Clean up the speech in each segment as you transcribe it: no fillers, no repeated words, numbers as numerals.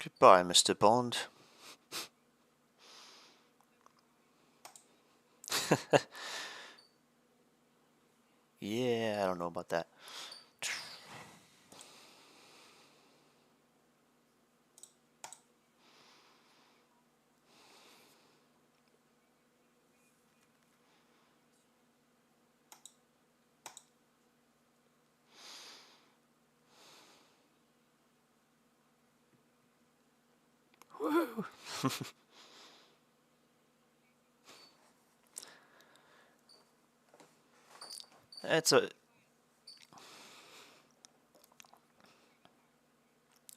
Goodbye, Mr. Bond. Yeah, I don't know about that. Woo!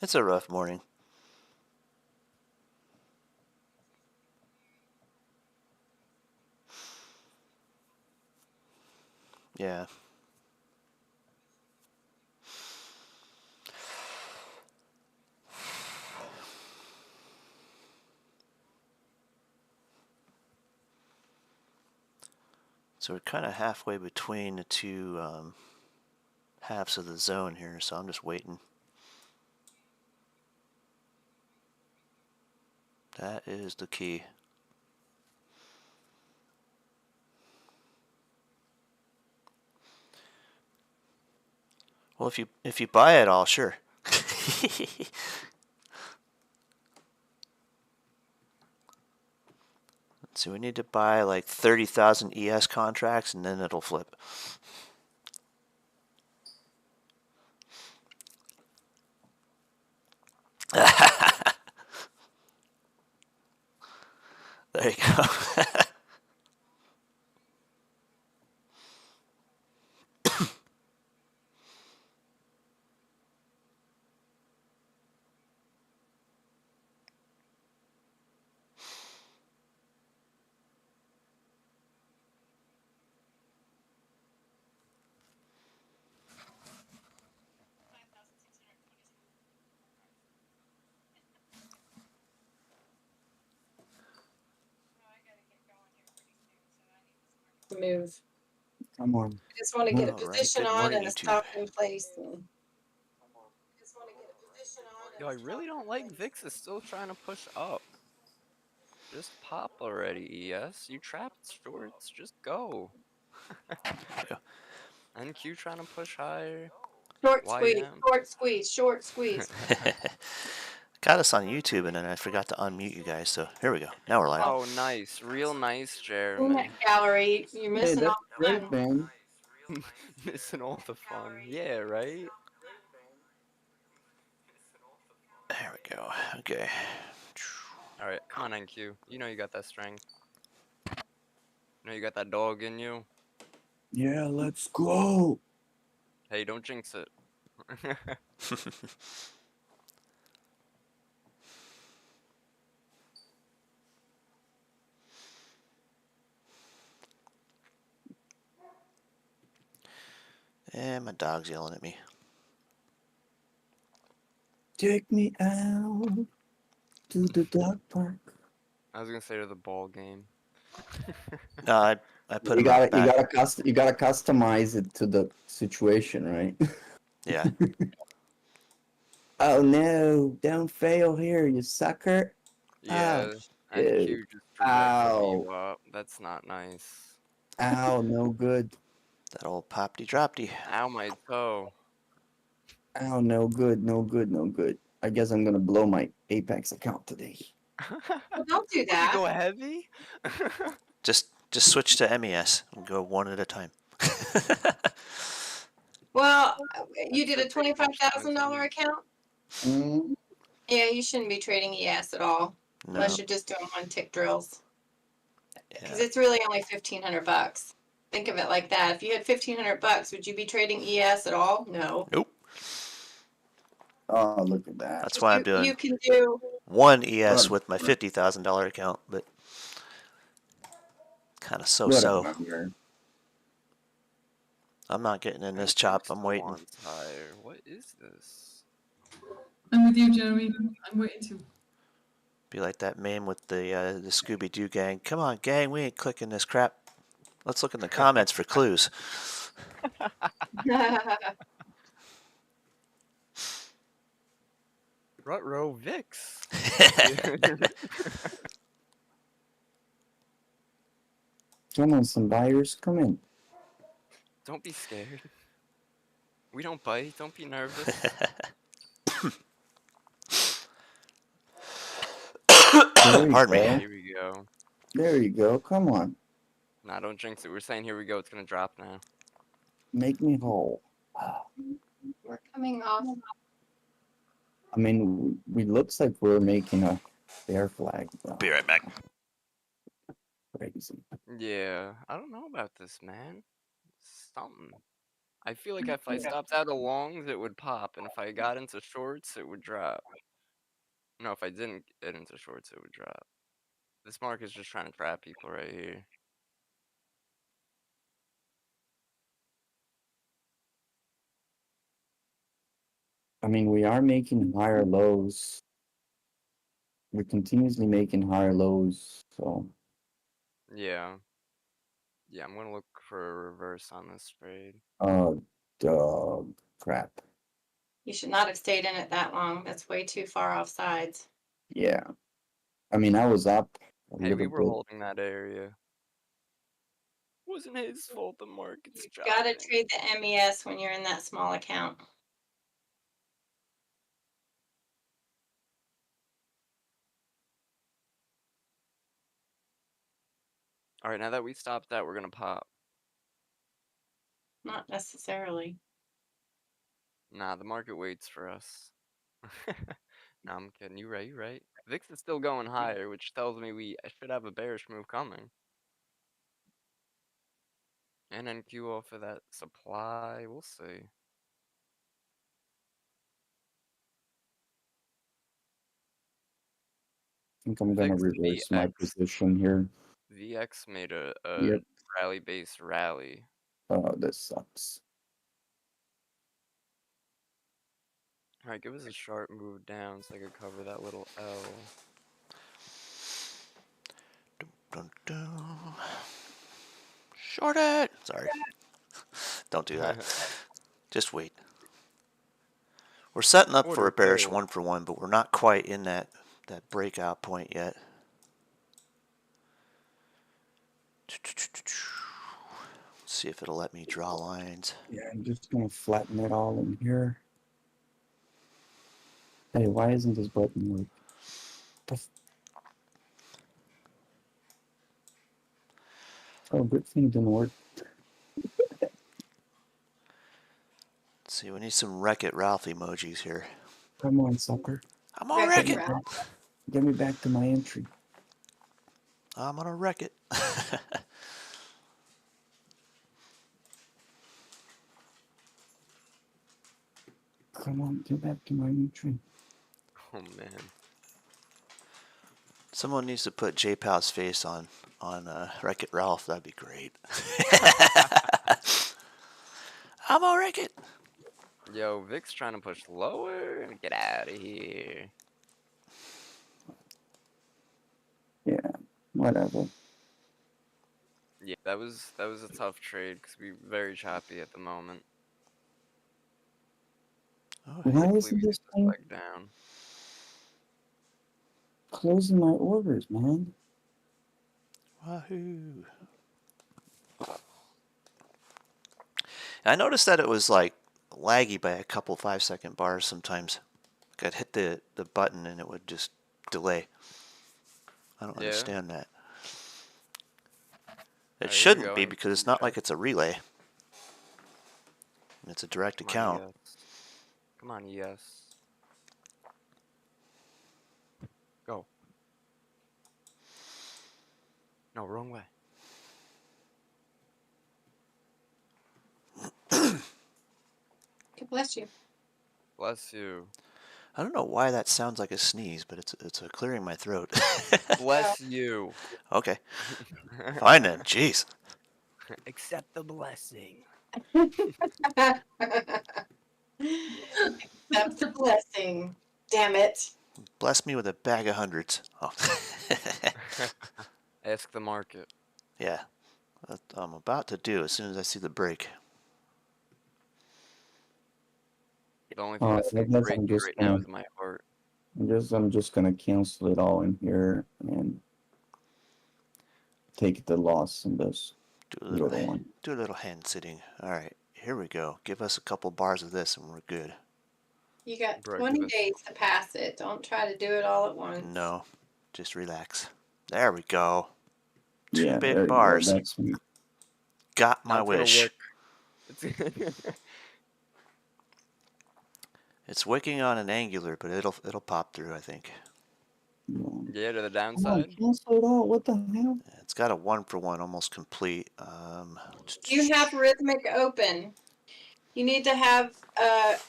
It's a rough morning. Yeah. So we're kind of halfway between the two halves of the zone here, so I'm just waiting. That is the key. Well, if you buy it all, sure. So we need to buy like 30,000 ES contracts, and then it'll flip. There you go. Move. Come on. I just want to get a All right. position Good on morning, and a YouTube. stop in place. Yo, I really don't like Vix is still trying to push up. Just pop already, ES. You trapped shorts, just go. NQ trying to push higher. Short squeeze, YM. short squeeze, short squeeze. Got us on YouTube, and then I forgot to unmute you guys, so here we go. Now we're live. Oh, nice. Real nice, In Jeremy. that gallery, you're Hey, missing that's all the great, fun. man. Missing all the fun. Yeah, right? There we go. Okay. Alright, come on, NQ. You know you got that strength. You know you got that dog in you. Yeah, let's go. Hey, don't jinx it. And my dog's yelling at me. Take me out to the dog park. I was gonna say to the ball game. No, I put You him out gotta, you back. gotta customize it to the situation, right? Yeah. Oh no! Don't fail here, you sucker! Yeah, shit. NQ just directed you up. That's not nice. Ow! No good. That old popty dropty. Ow, my toe. Ow! No good. No good. No good. I guess I'm gonna blow my Apex account today. Well, don't do Would you that. go heavy? Just switch to MES and go one at a time. Well, you did a That's pretty much $25,000 account? Mm. Yeah, you shouldn't be trading ES at all, unless No. you're just doing one tick drills. Because Yeah. it's really only $1,500. Think of it like that. If you had $1,500, would you be trading ES at all? No. Nope. Oh, look at that. That's why I'm doing You can do. one ES with my $50,000 account, but kind of so-so. Whatever. I'm not getting in this chop. I'm waiting. Higher. What is this? I'm with you, Jeremy. I'm waiting to. Be like that meme with the Scooby-Doo gang. Come on, gang, we ain't clicking this crap. Let's look in the comments for clues. Rut-row VIX. Come on, some buyers, come in. Don't be scared. We don't bite. Don't be nervous. There you Pardon me. go. Here we go. There you go. Come on, Nah, don't jinx it. We're saying here we go. It's gonna drop now. make me whole. We're coming off. I mean, we looks like we're making a bear flag. Bro. Be right back. Crazy. Yeah, I don't know about this, man. Something. I feel like if I stopped out of longs, it would pop, and if I got into shorts, it would drop. No, if I didn't get into shorts, it would drop. This market's just trying to trap people right here. I mean, we are making higher lows. We're continuously making higher lows, so Yeah. Yeah, I'm gonna look for a reverse on this trade. dog crap. You should not have stayed in it that long. That's way too far off sides. Yeah. I mean, I was up a Hey, we little were bit. holding that area. Wasn't his fault the market's You gotta dropping. trade the MES when you're in that small account. Alright, now that we stopped that, we're gonna pop. Not necessarily. Nah, the market waits for us. No, I'm kidding. You right, you right. VIX is still going higher, which tells me I should have a bearish move coming. And NQ off of that supply. We'll see. I think I'm gonna VIX reverse my VX. position here. VX made a Yep. rally base rally. Oh, this sucks. Alright, give us a sharp move down so I can cover that little L. Dun, dun. Short it. Sorry. Don't do that. Just wait. We're setting up for Order a bearish filled. 1-for-1, but we're not quite in that breakout point yet. Let's see if it'll let me draw lines. Yeah, I'm just gonna flatten it all in here. Hey, why isn't this button work? Oh, good thing it didn't work. Let's see, we need some Wreck-It Ralph emojis here. Come on, sucker. I'm gonna wreck it. Get me back to my entry. I'm gonna wreck it. Come on, get back to my entry. Oh man. Someone needs to put J-Pow's face on Wreck-It Ralph. That'd be great. I'm gonna wreck it. Yo, Vic's trying to push lower. Get out of here. Yeah, whatever. Yeah, that was a tough trade because we're very choppy at the moment. Oh, Why Hopefully isn't we this get this thing leg down. closing my orders, man? wahoo. I noticed that it was like laggy by a couple 5-second bars sometimes. Like I'd hit the button and it would just delay. I don't Yeah. understand that. It Alright, here we shouldn't go, be and because it's not like it's a relay. It's a direct Come account. on, ES. Come on, ES. Go. No, wrong way. God bless you. Bless you. I don't know why that sounds like a sneeze, but it's clearing my throat. Bless you. Okay, fine then. Jeez. Accept the blessing. That's a blessing. Damn it. Bless me with a bag of hundreds. Oh. Ask the market. Yeah, that I'm about to do as soon as I see the break. The only thing that's I guess breaking I'm just right now gonna is my heart. I'm just gonna cancel it all in here and take the loss in this Do a little little, one. do a little hand sitting. All right, here we go. Give us a couple bars of this and we're good. You got Bro, 20 give us- days to pass it. Don't try to do it all at once. No, just relax. There we go. Two Yeah, big there you go. bars. That's me. Got Now my it's gonna wish. wick. It's It's wicking on an angular, but it'll pop through, I think. yeah, to the Come on, downside. cancel it all. What the hell? It's got a 1-for-1 almost complete. You have Rhythmic open. You need to have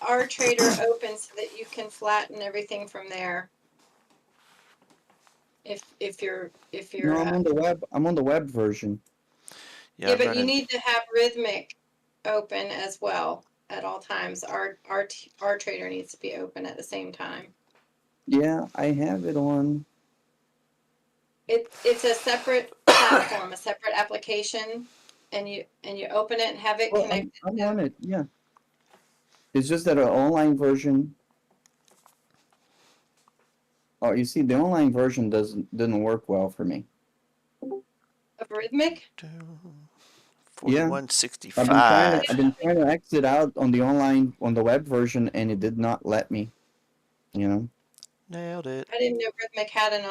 R Trader open so that you can flatten everything from there. If you're No, I'm on the web. I'm on the web version. Yeah, yeah, I'm but you running. need to have Rhythmic open as well at all times. R Trader needs to be open at the same time. Yeah, I have it on. It's a separate platform, a separate application, and you open it and have it Oh, connected. I'm on it. Yeah. It's just that an online version. Oh, you see, the online version didn't work well for me. Of Rhythmic. Yeah. 4165. I've been trying to exit out on the web version, and it did not let me. You know. Nailed it. I didn't know Rhythmic had an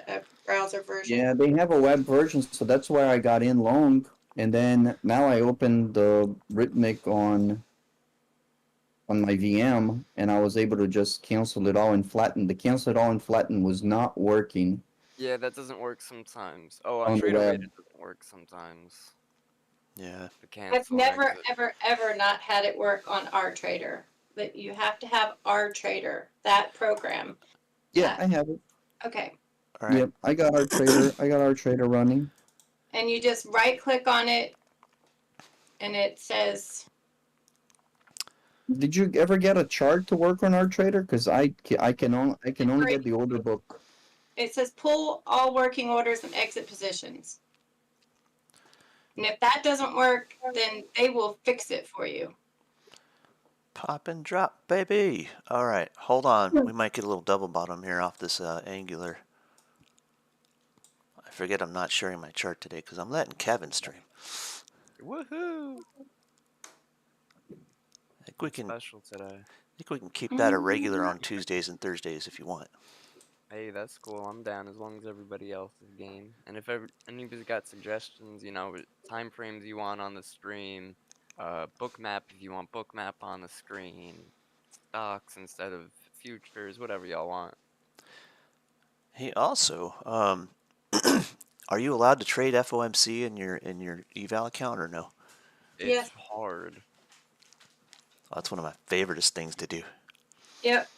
a browser version. Yeah, they have a web version, so that's why I got in long, and then now I opened the Rhythmic on my VM, and I was able to just cancel it all and flatten. The cancel it all and flatten was not working Yeah, that doesn't work sometimes. Oh, on on the Trader Wait, web. it doesn't work sometimes. Yeah. The cancel. I've never, exit. ever not had it work on R Trader. But you have to have R Trader, that program. Yeah, I have it. Okay. All right. Yep, I got our trader. I got our trader running. And you just right click on it and it says, Did you ever get a chart to work on our trader? Because I can only get the order book. it says pull all working orders and exit positions. And if that doesn't work, then they will fix it for you. Pop and drop, baby. All right, hold on. We might get a little double bottom here off this angular. I forget I'm not sharing my chart today because I'm letting Kevin stream. Woohoo! I think we can Special today. keep that a regular on Tuesdays and Thursdays if you want. Hey, that's cool. I'm down as long as everybody else is game. And if anybody's got suggestions, you know, time frames you want on the stream, book map if you want book map on the screen, stocks instead of futures, whatever y'all want. Hey, also, are you allowed to trade FOMC in your eval account or no? It's Yeah. hard. Oh, that's one of my favoriteest things to do. Yep.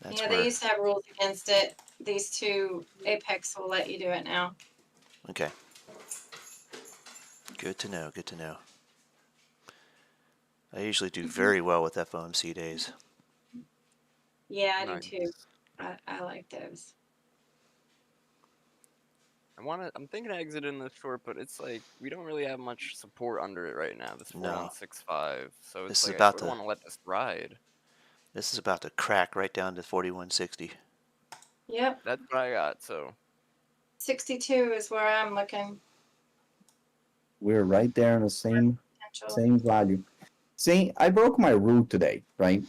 That's Yeah, where. they used to have rules against it. These two, Apex will let you do it now. Okay. Good to know. Good to know. I usually do very well with FOMC days. Yeah, I Nice. do too. I like those. I'm thinking of exiting this short, but it's like we don't really have much support under it right now. This No. 4165, so This it's is like I about sort of want to let this ride. This is about to crack right down to 4160. Yep. That's what I got. So 62 is where I'm looking. We're right there in the same Potential. value. See, I broke my rule today, right?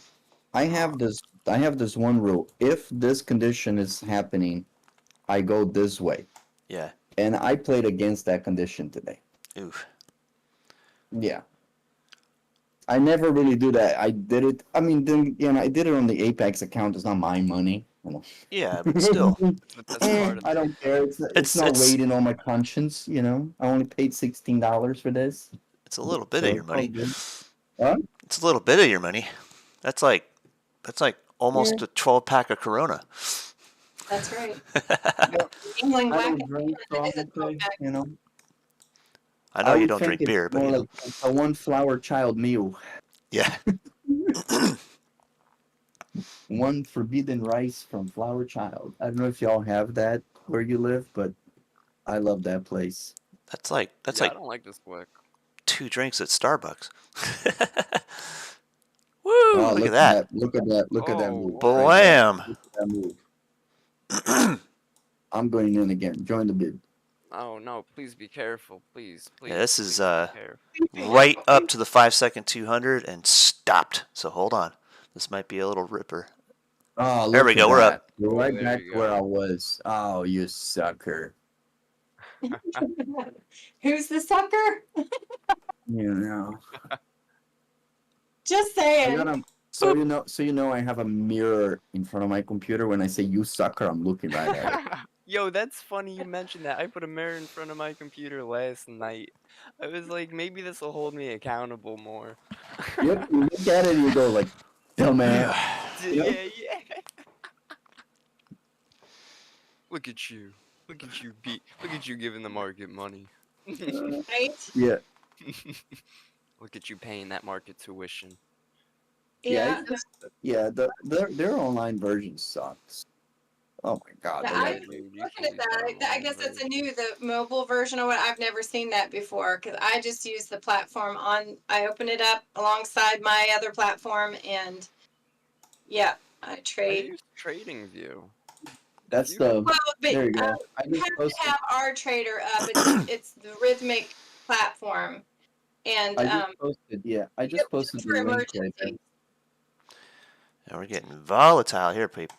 I have this one rule. If this condition is happening, I go this way. Yeah. And I played against that condition today. Oof. Yeah. I never really do that. I did it. I mean, then, you know, I did it on the Apex account. It's not my money. You know. Yeah, but still. but that's part of I it. don't care. It's not It's- weighting on my conscience. You know, I only paid $16 for this. It's a little bit of So your it's all money. good. Huh? It's a little bit of your money. That's like almost a 12-pack of Corona. That's right. England I whack don't it. drink It is a probably, 12-pack. you know. I know you would don't think drink beer, it's but more you know. like a one flower child meal. Yeah. One forbidden rice from Flower Child. I don't know if y'all have that where you live, but I love that place. That's like Yeah, I don't like this quick. 2 drinks at Starbucks. Woo! Oh, Look at that. Look at that. Look at that Oh, move. what? Right there. Blam. Look at that move. I'm going in again. Join the bid. Oh no! Please be careful. Please, please. Yeah, this is please be careful. right up to the 5-second 200 and stopped. So hold on. This might be a little ripper. Oh, There look we at go, we're that. up. You're Oh, right there back you to where go. I was. Oh, you sucker. Who's the sucker? You know. Just I saying. got a, so you know I have a mirror in front of my computer. When I say you sucker, I'm looking right at it. Yo, that's funny you mentioned that. I put a mirror in front of my computer last night. I was like, maybe this will hold me accountable more. Yep, you look at it and you go like, dumbass. Yeah, yeah. Look at you. Look at you, Pete. Look at you giving the market money. Right? Yeah. Look at you paying that market tuition. Yeah. Yeah, their online version sucks. Oh my god. Yeah, the I way- was Dude, you looking can't at that. use that I online guess it's a version. the mobile version of what I've never seen that before because I just use the platform I open it up alongside my other platform and yeah, I I trade. use TradingView. That's You- the. Well, but There you go. I you just have to posted. have our trader up. It's the Rhythmic platform, and I just posted. Yeah, I just posted for the link right there. emergencies. And we're getting volatile here, people.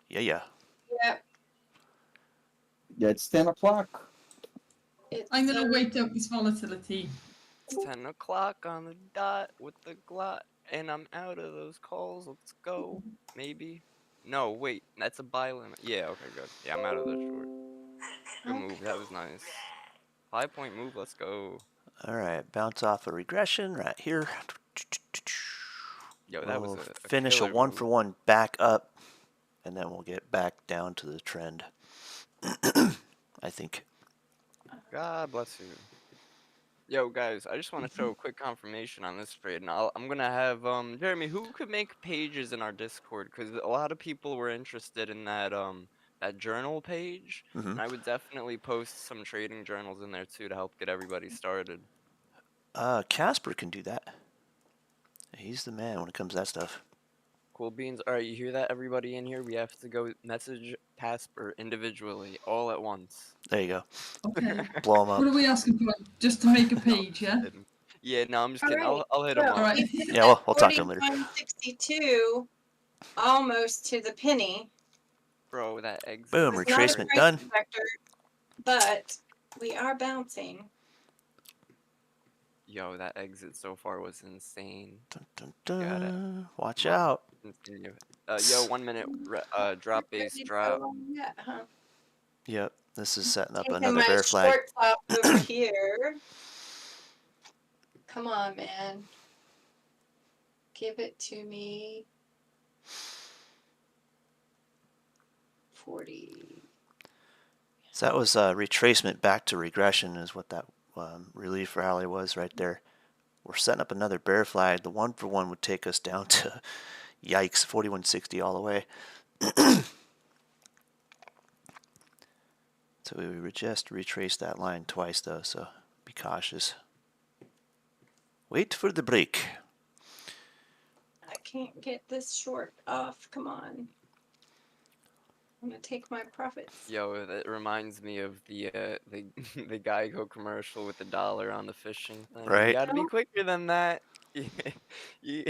Yeah. Yep. Yeah, it's 10 o'clock. It's, I'm gonna wait out this volatility. It's 10 o'clock on the dot with the glot, and I'm out of those calls. Let's go. Maybe. No, wait. That's a buy limit. Yeah, okay, good. Yeah, I'm out of the short. Good move. That was nice. 5-point move. Let's go. All right, bounce off a regression right here. Yo, that was We'll a finish a killer 1-for-1 move. back up, and then we'll get back down to the trend. I think. God bless you. Yo, guys, I just want to show a quick confirmation on this trade, and I'm gonna have Jeremy, who could make pages in our Discord, because a lot of people were interested in that journal page, Mhm. and I would definitely post some trading journals in there too to help get everybody started. Casper can do that. He's the man when it comes to that stuff. Cool beans. All right, you hear that, everybody in here? We have to go message Casper individually, all at once. There you go. Okay. Blow him What up. are we asking for? Just to make a page, yeah? Yeah, no, I'm just All kidding. right. I'll hit him So up. Alright. we hit Yeah, we'll talk to him later. 41.62, almost to the penny. Bro, that exit. Boom, It's not a retracement price done. protector, but we are bouncing. Yo, that exit so far was insane. Dun, dun, Got it. dun. Watch Wow. out. Continue. Yo, 1 minute drop base Ready to drop. go on yet, huh? Yep, this is setting up Taking another my bear flag. short top over here. Come on, man. Give it to me. 40. So that was retracement back to regression is what that relief rally was right there. We're setting up another bear flag. The 1-for-1 would take us down to, yikes, 41.60 all the way. So we would just retrace that line twice though, so be cautious. Wait for the break. I can't get this short off. Come on. I'm gonna take my profits. Yo, that reminds me of the the Geico commercial with the dollar on the fishing thing. You Right. gotta be quicker than that. Yeah.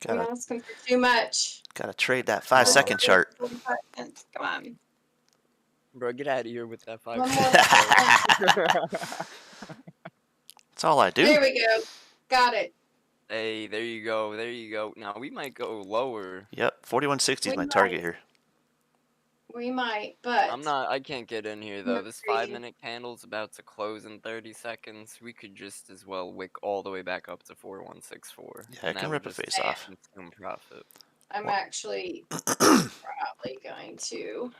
I'm Gotta asking for too much. trade that 5-second chart. 45 cents. Come on. Bro, get out of here with that 5 One cents. That's all I do. There we go. Got it. Hey, there you go. There you go. Now we might go lower. Yep, 41.60 is We my target might. here. We might, but I can't get in here though. Not This crazy. 5-minute candle's about to close in 30 seconds. We could just as well wick all the way back up to 4164. Yeah, I and can that rip would a just face off. consume profit. I'm actually probably going to.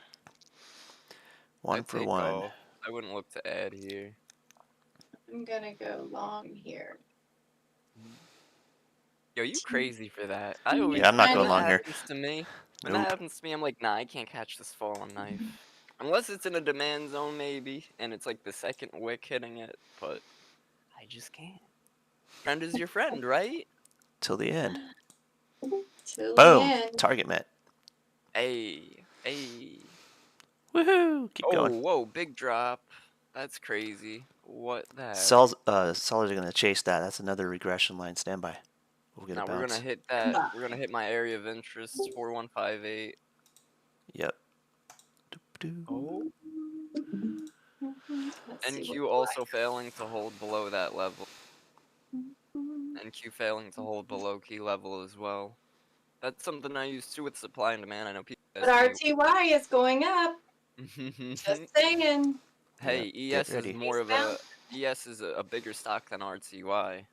1-for-1. All. I wouldn't look to add here. I'm gonna go long here. Yo, you crazy for that. I always Yeah, I'm not going when long that here. happens to me. When Nope. that happens to me, I'm like, nah, I can't catch this falling knife. Unless it's in a demand zone, maybe, and it's like the second wick hitting it, but I just can't. Friend is your friend, right? Till the end. Till the Boom. end. Target met. Hey. Woohoo! Keep Oh, going. whoa, big drop. That's crazy. What the heck? Sellers are going to chase that. That's another regression line. Stand by. We'll get Now a we're bounce. gonna hit that. We're gonna hit my area of interest, 4158. Yep. Doo-doo. Oh. Let's see what NQ also failing to hold below that level. NQ failing to hold below key level as well. That's something I use too with supply and demand. I know people But RTY is going up. Just saying. Hey, Yeah, get ES is ready. more of a ES is a bigger stock than RTY.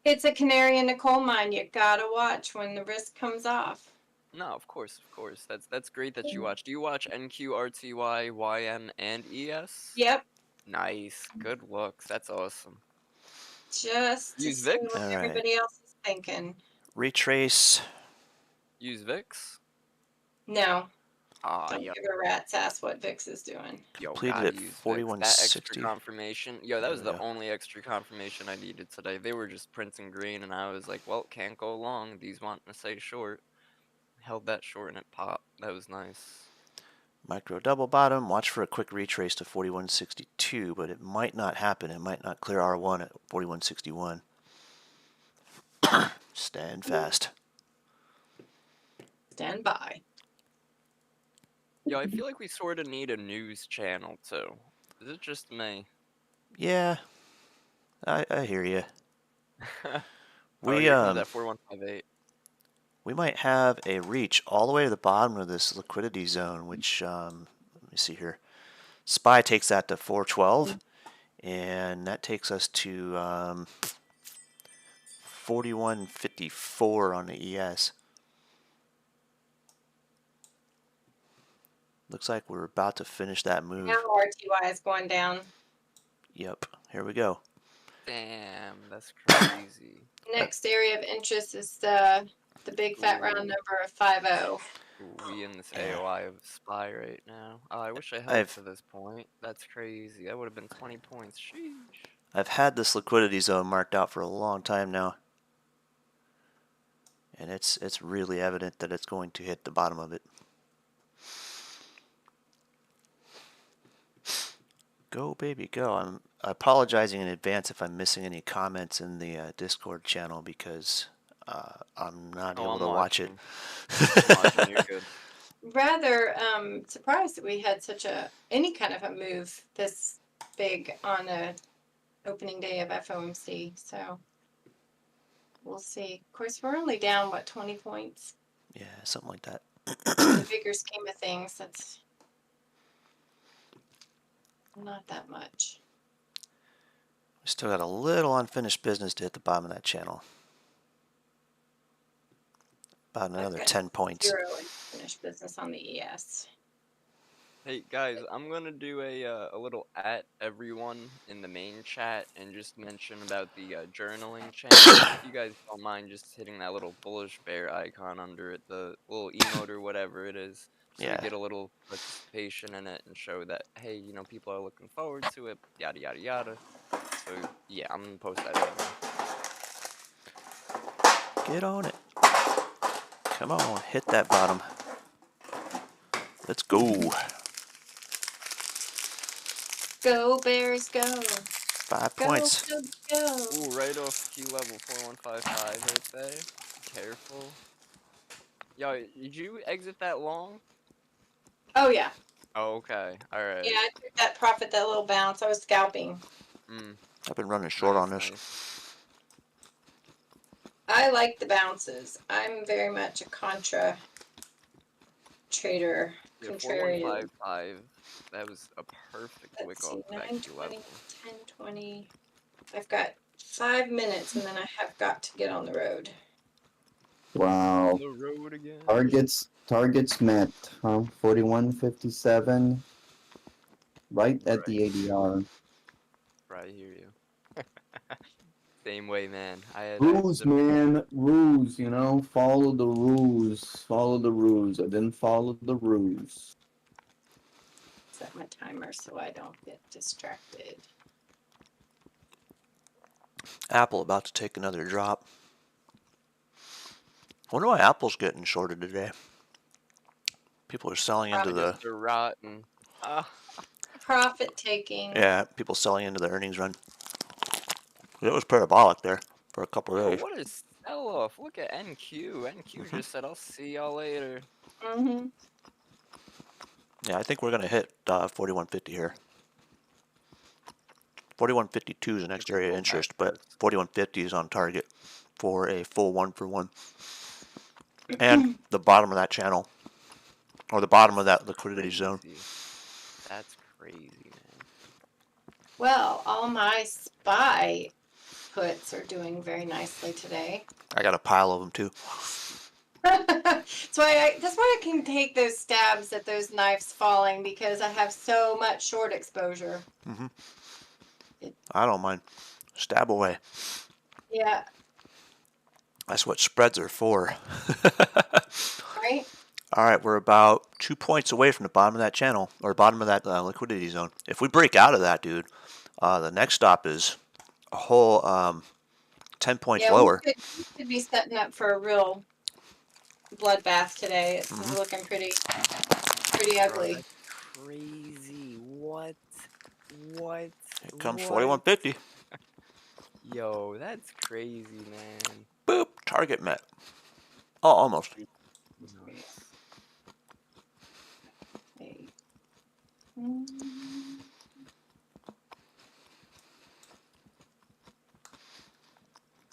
It's a canary in the coal mine. You gotta watch when the risk comes off. No, of course. That's great that you watch. Do you watch NQ, RTY, YM, and ES? Yep. Nice. Good looks. That's awesome. Just to Use see VIX? what All right. everybody else is thinking. Retrace. Use VIX? No. Ah, Don't yeah. give a rat's ass what VIX is doing. Yo, Completed gotta at use VIX. That 4160. extra confirmation. Yo, that was There we the go. only extra confirmation I needed today. They were just printing green, and I was like, well, can't go long. These wanting to say short. Held that short and it popped. That was nice. Micro double bottom. Watch for a quick retrace to 4162, but it might not happen. It might not clear R1 at 4161. Stand fast. Stand by. Yo, I feel like we sort of need a news channel too. Is it just me? Yeah, I hear you. Oh, We here comes that 4158. we might have a reach all the way to the bottom of this liquidity zone, which let me see here. SPY takes that to 412, and that takes us to 4154 on the ES. Looks like we're about to finish that move. Now RTY is going down. Yep, here we go. Damn, that's crazy. Next area of interest is the big fat round Ooh. number of 50. Ooh, we in this Yeah. AOI of SPY right now. Oh, I wish I held to this point. That's crazy. That would have been 20 points. Sheesh. I've had this liquidity zone marked out for a long time now, and it's really evident that it's going to hit the bottom of it. Go, baby, go. I'm apologizing in advance if I'm missing any comments in the Discord channel because I'm not able to watch it. I'm watching. You're good. Rather surprised that we had such any kind of a move this big on a opening day of FOMC. So we'll see. Of course, we're only down 20 points. Yeah, something like that. In the bigger scheme of things, that's not that much. We still got a little unfinished business to hit the bottom of that channel. About another 10 points. 0 unfinished business on the ES. Hey guys, I'm gonna do a little at everyone in the main chat and just mention about the journaling channel. If you guys don't mind just hitting that little bullish bear icon under it, the little emote or whatever it is, so Yeah. we get a little participation in it and show that, hey, you know, people are looking forward to it, yada yada yada. So yeah, I'm gonna post that in. Get on it. Come on, hit that bottom. Let's go. Go Bears, go! 5 Go, points. go, go! Ooh, right off key level 4155 right there. Careful. Yo, did you exit that long? Oh yeah, Oh, okay. Alright. yeah. I took that profit, that little bounce. I was scalping. I've been running short on this. Nice. I like the bounces. I'm very much a contra trader. Yeah, Contrarian. 4155. That was a perfect wick Let's off see, that 9, key 20, level. 10, 20. I've got 5 minutes and then I have got to get on the road. Wow. On the road again. Targets met, huh? 41.57. Right at the ADR. Right, I hear you. Same way, man. Rules, man. Rules, you know? Follow the rules. Follow the rules. I didn't follow the rules. Set my timer so I don't get distracted. Apple about to take another drop. Wonder why Apple's getting shorted today. People are selling into Probably the Because they're rotten. Ah, profit taking. people selling into the earnings run. It was parabolic there for a couple of yo, days. what a sell-off. Look at NQ. NQ just said, I'll see y'all later. Mm-hmm. Yeah, I think we're gonna hit 4150 here. 4152 is the next Could area go of back interest, but first. 4150 is on target for a full 1-for-1. And the bottom of that channel, or the bottom of that liquidity zone. Crazy. That's crazy, man. Well, all my SPY puts are doing very nicely today. I got a pile of them too. that's why I can take those stabs at those knives falling, because I have so much short exposure. I don't mind. Stab away. Yeah, That's what spreads are for. right? All right, we're about 2 points away from the bottom of that channel, or bottom of that liquidity zone. If we break out of that, dude, the next stop is a whole 10 points Yeah, lower. we could be setting up for a real bloodbath today. It's Mhm. looking pretty Bro, ugly. that's crazy. What? What? Here comes What? 4150. Yo, that's crazy, man. Boop, target met. Oh, almost. Nuts. Wait.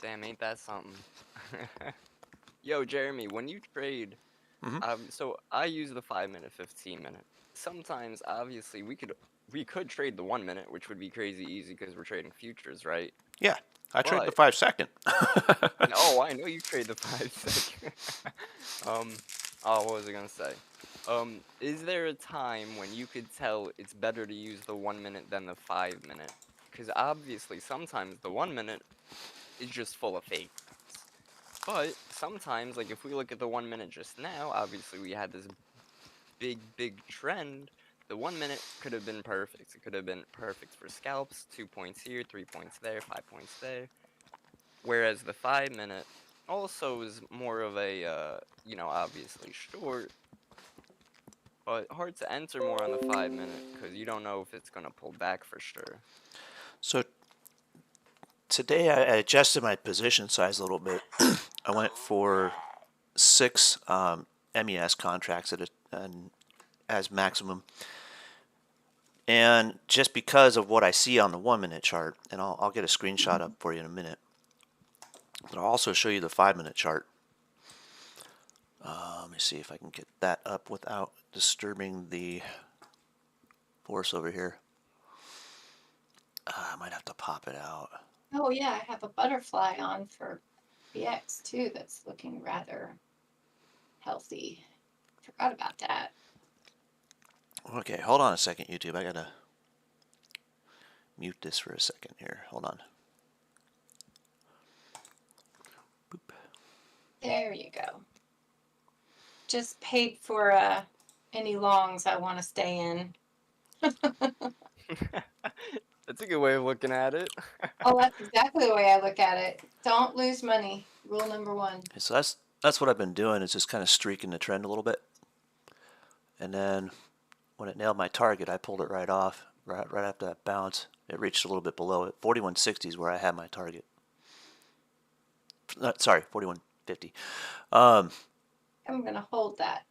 Damn, ain't that something? Yo, Jeremy, when you trade, Mhm. so I use the 5-minute, 15-minute. Sometimes, obviously, we could trade the 1-minute, which would be crazy easy because we're trading futures, right? Yeah, I trade the But 5-second. oh, I know you trade the 5-second. Oh, what was I gonna say? Is there a time when you could tell it's better to use the 1-minute than the 5-minute? Because obviously, sometimes the 1-minute is just full of fakes. But sometimes, like if we look at the 1-minute just now, obviously we had this big trend. The 1-minute could have been perfect. It could have been perfect for scalps, 2 points here, 3 points there, 5 points there. Whereas the 5-minute also is more of a, obviously short, but hard to enter more on the 5-minute because you don't know if it's going to pull back for sure. So today I adjusted my position size a little bit. I went for 6 MES contracts as maximum. And just because of what I see on the 1-minute chart, and I'll get a screenshot up for you in a minute, but I'll also show you the 5-minute chart. Let me see if I can get that up without disturbing the force over here. I might have to pop it out. Oh yeah, I have a butterfly on for BX too. That's looking rather healthy. Forgot about that. Okay, hold on a second, YouTube. I gotta mute this for a second here. Hold on. Boop. There you go. Just paid for any longs I want to stay in. That's a good way of looking at it. Oh, that's exactly the way I look at it. Don't lose money. Rule number 1. Okay, so that's what I've been doing, is just kind of streaking the trend a little bit. And then when it nailed my target, I pulled it right off, right after that bounce. It reached a little bit below it. 4160 is where I had my target. Sorry, 4150. I'm going to hold that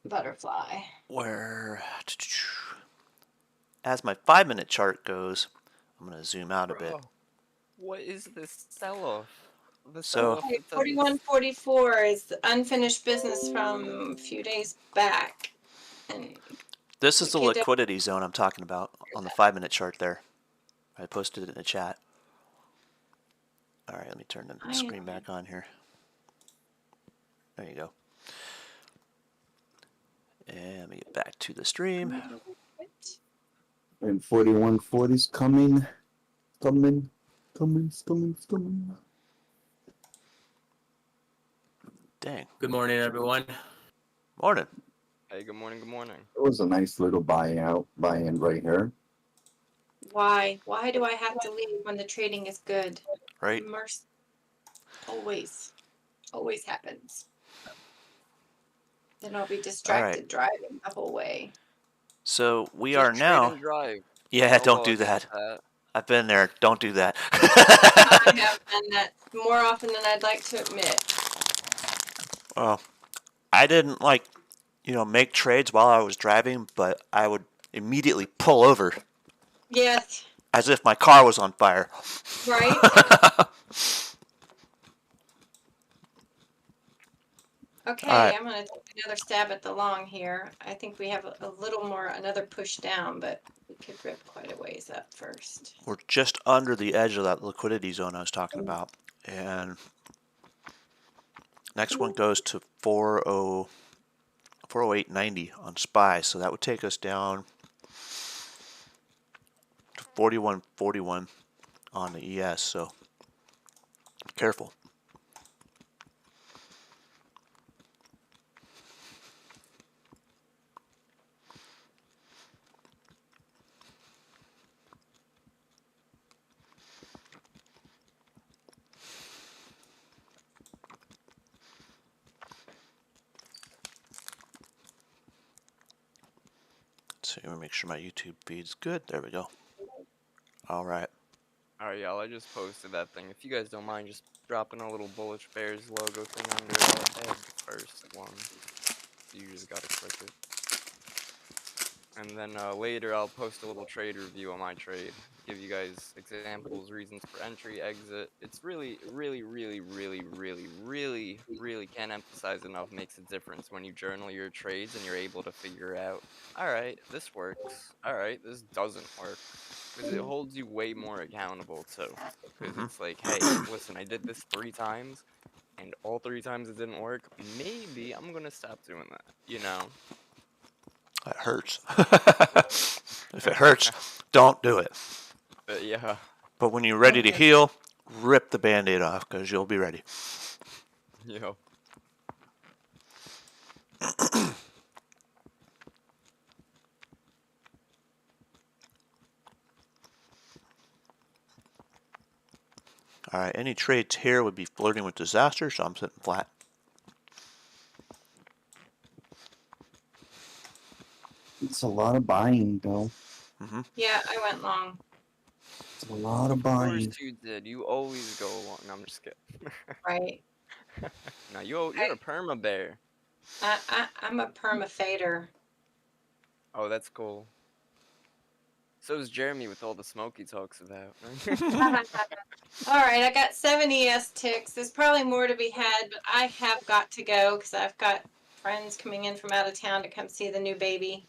butterfly. Where, as my 5-minute chart goes, I'm going to zoom out a bit. Bro, what is this sell-off? The So- sell-off Okay, that doesn't 41.44 is the unfinished business from a few days back. And This is the Okay, liquidity zone I'm talking about on the 5-minute chart there. I posted it in the chat. All right, let me turn the screen back on here. There you go. And let me get back to the stream. And 4140's coming. Dang. Good morning, everyone. Morning. Hey, good morning, good morning. It was a nice little buy-in right here. why? Why do I have to leave when the trading is good? Right? Mercy. Always. Always happens. Then I'll be distracted driving the whole way. So we Just are trade now. and drive. Yeah, No don't law do against that. that. I've been there. Don't do that. I have done that more often than I'd like to admit. Well, I didn't make trades while I was driving, but I would immediately pull over Yes, as if my car was on fire. right? Okay, Alright. I'm gonna take another stab at the long here. I think we have a little more, another push down, but we could rip quite a ways up first. We're just under the edge of that liquidity zone I was talking about. And next one goes to 408.90 on SPY. So that would take us down to 41.41 on the ES. So careful. So let me make sure my YouTube feed's good. There we go. All right. Alright, y'all, I just posted that thing. If you guys don't mind just dropping a little Bullish Bears logo thing under it, I'll add the first one. You just gotta click it. And then later I'll post a little trade review on my trade. Give you guys examples, reasons for entry, exit. It's really can't emphasize enough makes a difference when you journal your trades and you're able to figure out, alright, this works. Alright, this doesn't work. Because it holds you way more accountable too. Because it's like, hey, listen, I did this 3 times and all 3 times it didn't work. Maybe I'm gonna stop doing that, you know? That hurts. If it hurts, don't do it. But yeah. But when you're ready to heal, rip the band-aid off because you'll be ready. Yep. All right, any trades here would be flirting with disaster, so I'm sitting flat. It's a lot of buying, though. Yeah, I went long. It's a lot of Of buying. course you did. You always go along. No, I'm just kidding. Right. No, you're a perma bear. I'm a perma-fader. Oh, that's cool. So is Jeremy with all the smoke he talks about. All right, I got 7 ES ticks. There's probably more to be had, but I have got to go because I've got friends coming in from out of town to come see the new baby.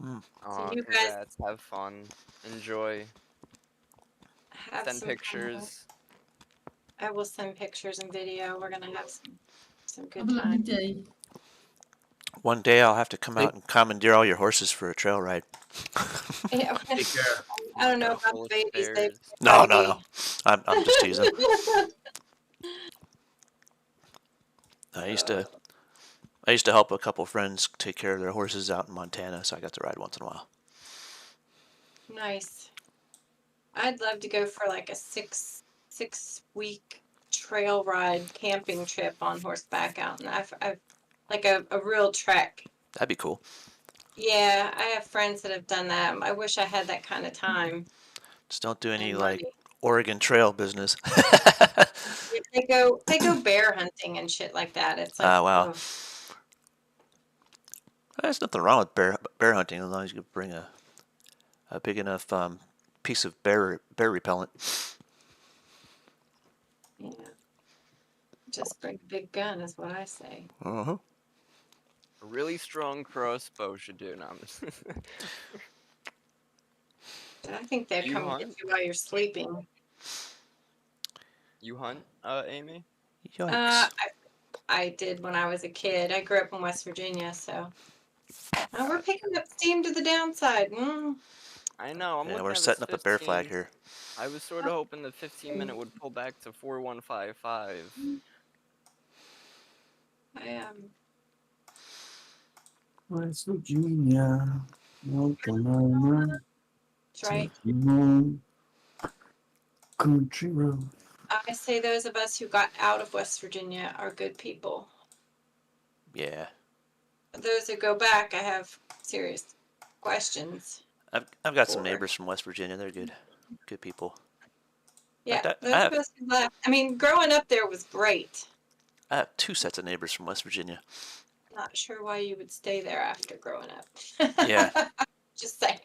Aw, you guys- congrats. Have fun. Enjoy. Have Send some fun. pictures. I will send pictures and video. We're gonna have some good Have a lovely time. day. One day I'll have to come out and commandeer all your horses for a trail ride. Yeah, Take care. I don't know Go about full the of babies. bears. No. I'm just teasing. I used to help a couple friends take care of their horses out in Montana, so I got to ride once in a while. Nice. I'd love to go for like a six week trail ride camping trip on horseback out, and I've like a real trek. That'd be cool. Yeah, I have friends that have done that. I wish I had that kind of time. Just don't do any and like money. Oregon Trail business. Yeah, they go bear hunting and shit like that. It's like, Wow. ugh. There's nothing wrong with bear hunting as long as you bring a big enough piece of bear repellent. Yeah. Just bring a big gun is what I say. Uh-huh. A really strong crossbow should do. No, I'm just I think they're You coming to hunt? get you while you're sleeping. You hunt, Amy? Yikes. I did when I was a kid. I grew up in West Virginia, so now we're picking up steam to the downside. I know. I'm Yeah, looking we're at this setting up a bear 15. flag here. I was sort of hoping the 15-minute would pull back to 4155. I West Virginia, North Carolina, that's right. take you home. Country road. I say those of us who got out of West Virginia are good people. Yeah. those who go back, I have serious questions. I've got some For. neighbors from West Virginia. They're good people. Yeah, I those have of us who left. I mean, growing up there was great. I have 2 sets of neighbors from West Virginia. Not sure why you would stay there after growing up. Yeah. Just saying.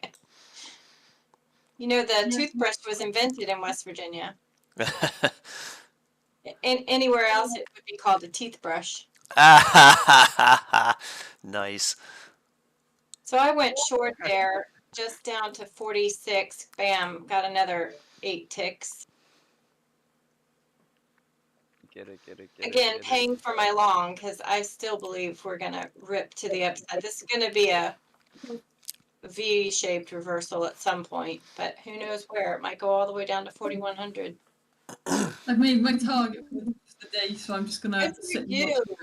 You know, the toothbrush was invented in West Virginia. Anywhere else, it would be called a teeth brush. Nice. So I went short there, just down to 46. Bam, got another 8 ticks. Get it. Again, paying for my long because I still believe we're gonna rip to the upside. This is gonna be a V-shaped reversal at some point, but who knows where? It might go all the way down to 4,100. I've made my target for the day, so I'm just gonna Good for sit and you. watch it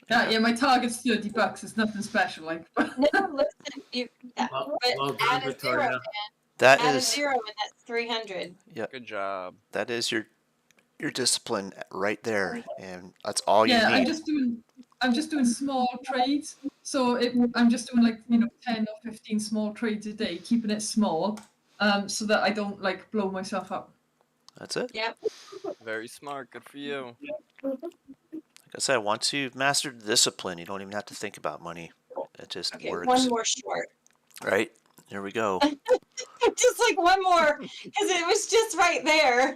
go. Yeah, my target's $30. It's nothing special, like. No, listen, you. But Well done, add a zero, Victoria. man. That Add a is zero, and that's 300. Good job. that is your discipline right there, and that's all you Yeah, need. I'm just doing small trades. So I'm just doing like 10 or 15 small trades a day, keeping it small, so that I don't like blow myself up. That's it. Yep. Very smart. Good for you. Like I said, once you've mastered the discipline, you don't even have to think about money. It just Okay, works. one more short. Right? Here we go. Just like one more, because it was just right there.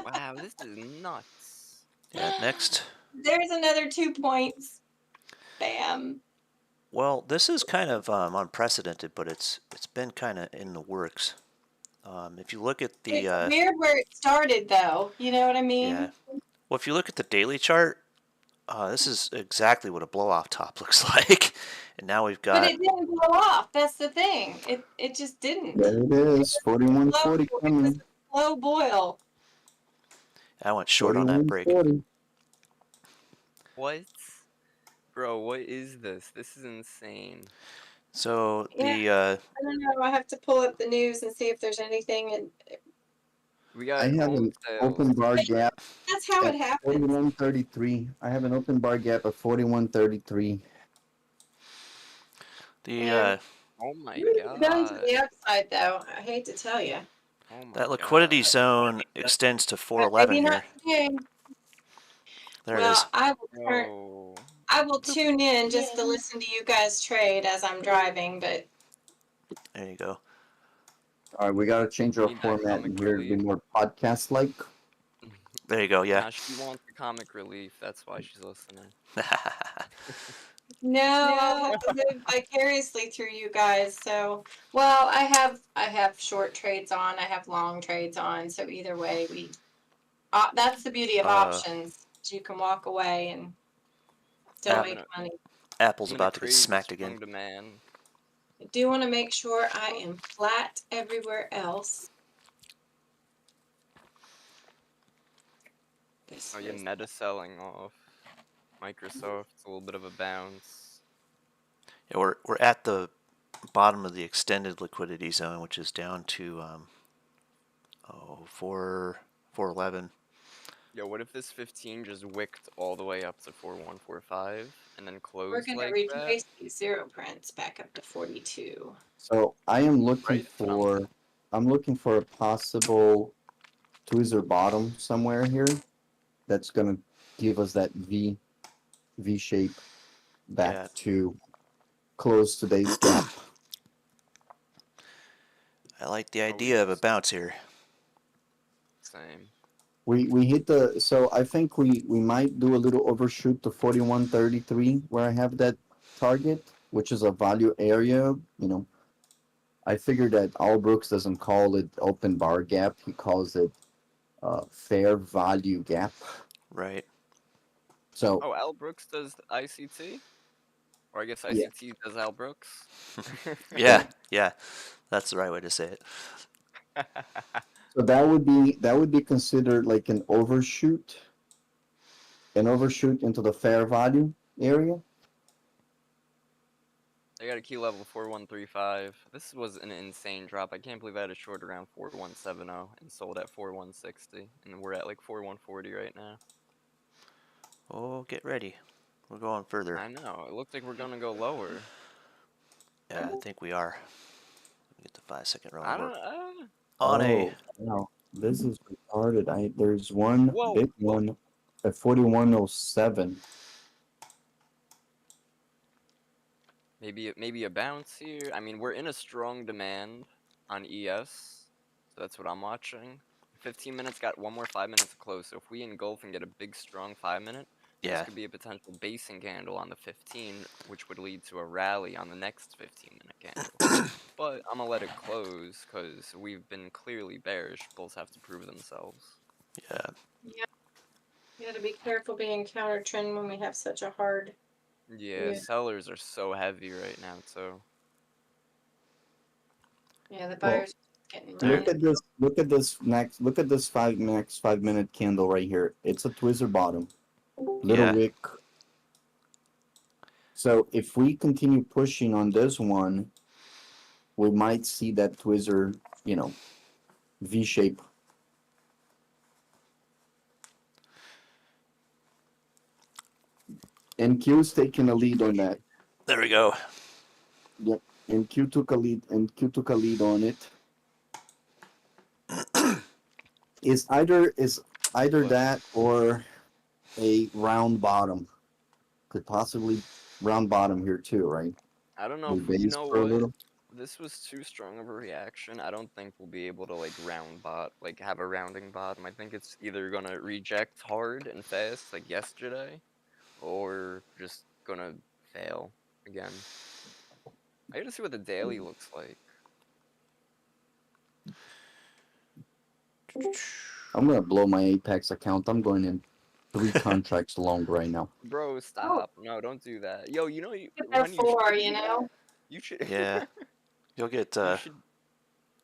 Wow, this is nuts. Yeah, next. There's another 2 points. Bam. Well, this is kind of unprecedented, but it's been kind of in the works. If you look at the It's weird where it started, though. You know what I mean? yeah, well, if you look at the daily chart, this is exactly what a blow off top looks like. And now we've But got it didn't blow off. That's the thing. It just didn't. There it is, 4140 It was coming. a slow boil. I went short on that break. 4140. What? Bro, what is this? This is insane. So Yeah. the I don't know. I have to pull up the news and see if there's anything. And We got I have home an sales. open bar gap that's how it at happens. 4133. I have an open bar gap of 4133. Yeah. Oh my Done to god. the upside, though. I hate to tell you. Oh my that liquidity god. zone extends to But 411 maybe here. not today. There it Well, is. Whoa. I will tune in just to listen to you guys trade as I'm driving, but There you go. All right, we got to change our Need that format comic here to be relief. more podcast-like. There you go. Yeah. Nah, she wants the comic relief. That's why she's listening. no, I'll have to live vicariously through you guys. So, well, I have short trades on, I have long trades on. So either way, that's the beauty of options. You can walk away and still Yeah. make money. Apple's I'm gonna about to get trade smacked strong again. demand. I do want to make sure I am flat everywhere else. This Oh, yeah, was- Meta selling off. Microsoft's a little bit of a bounce. Yeah, we're at the bottom of the extended liquidity zone, which is down to 411. Yo, what if this 15 just wicked all the way up to 4145 and then We're closed going to like that? retrace these zero prints back up to 42. So I am looking Right, for, I'm looking for a possible tweezer bottom somewhere here that's gonna give us that V shape back Yeah. to close today's gap. I like the idea of a bounce here. Same. We hit the, so I think we might do a little overshoot to 4133 where I have that target, which is a value area. You know, I figured that Al Brooks doesn't call it open bar gap, he calls it fair value gap. Right. So Oh, Al Brooks does ICT? Or I guess Yeah. ICT does Al Brooks? Yeah. Yeah. That's the right way to say it. so that would be considered like an overshoot into the fair value area. I got a key level 4135. This was an insane drop. I can't believe I had a short around 4170 and sold at 4160. And we're at like 4140 right now. Oh, get ready. We're going further. I know. It looks like we're gonna go lower. Yeah, I think we are. Let me get the 5-second row. I We're don't. on a. Wow, this is retarded. There's one Whoa, big whoa. one at 4107. Maybe a bounce here. I mean, we're in a strong demand on ES, so that's what I'm watching. 15 minutes, got one more 5 minutes to close. So if we engulf and get a big strong 5 minute, this Yeah. could be a potential basing candle on the 15, which would lead to a rally on the next 15-minute candle. But I'm gonna let it close because we've been clearly bearish. Bulls have to prove themselves. Yeah. Yeah. You gotta be careful being counter trend when we have such a hard. Yeah, Yeah. sellers are so heavy right now, so. Yeah, the Well, buyers are getting run. Look at this. Look at this next 5 minute candle right here. It's a Twizzler bottom, little Yeah. wick. So if we continue pushing on this one, we might see that Twizzler, V shape. NQ's taking a lead on that. There we go. Yep. NQ took a lead. NQ took a lead on it. Is either What? that or a round bottom. Could possibly round bottom here too, right? I don't know We if you base know for a what. little. This was too strong of a reaction. I don't think we'll be able to have a rounding bottom. I think it's either gonna reject hard and fast like yesterday, or just gonna fail again. I gotta see what the daily looks like. I'm gonna blow my Apex account. I'm going in 3 contracts long right now. Bro, stop. No, don't do that. Yo, you know They're when you should 4, do you know. that? You should Yeah. You'll get you should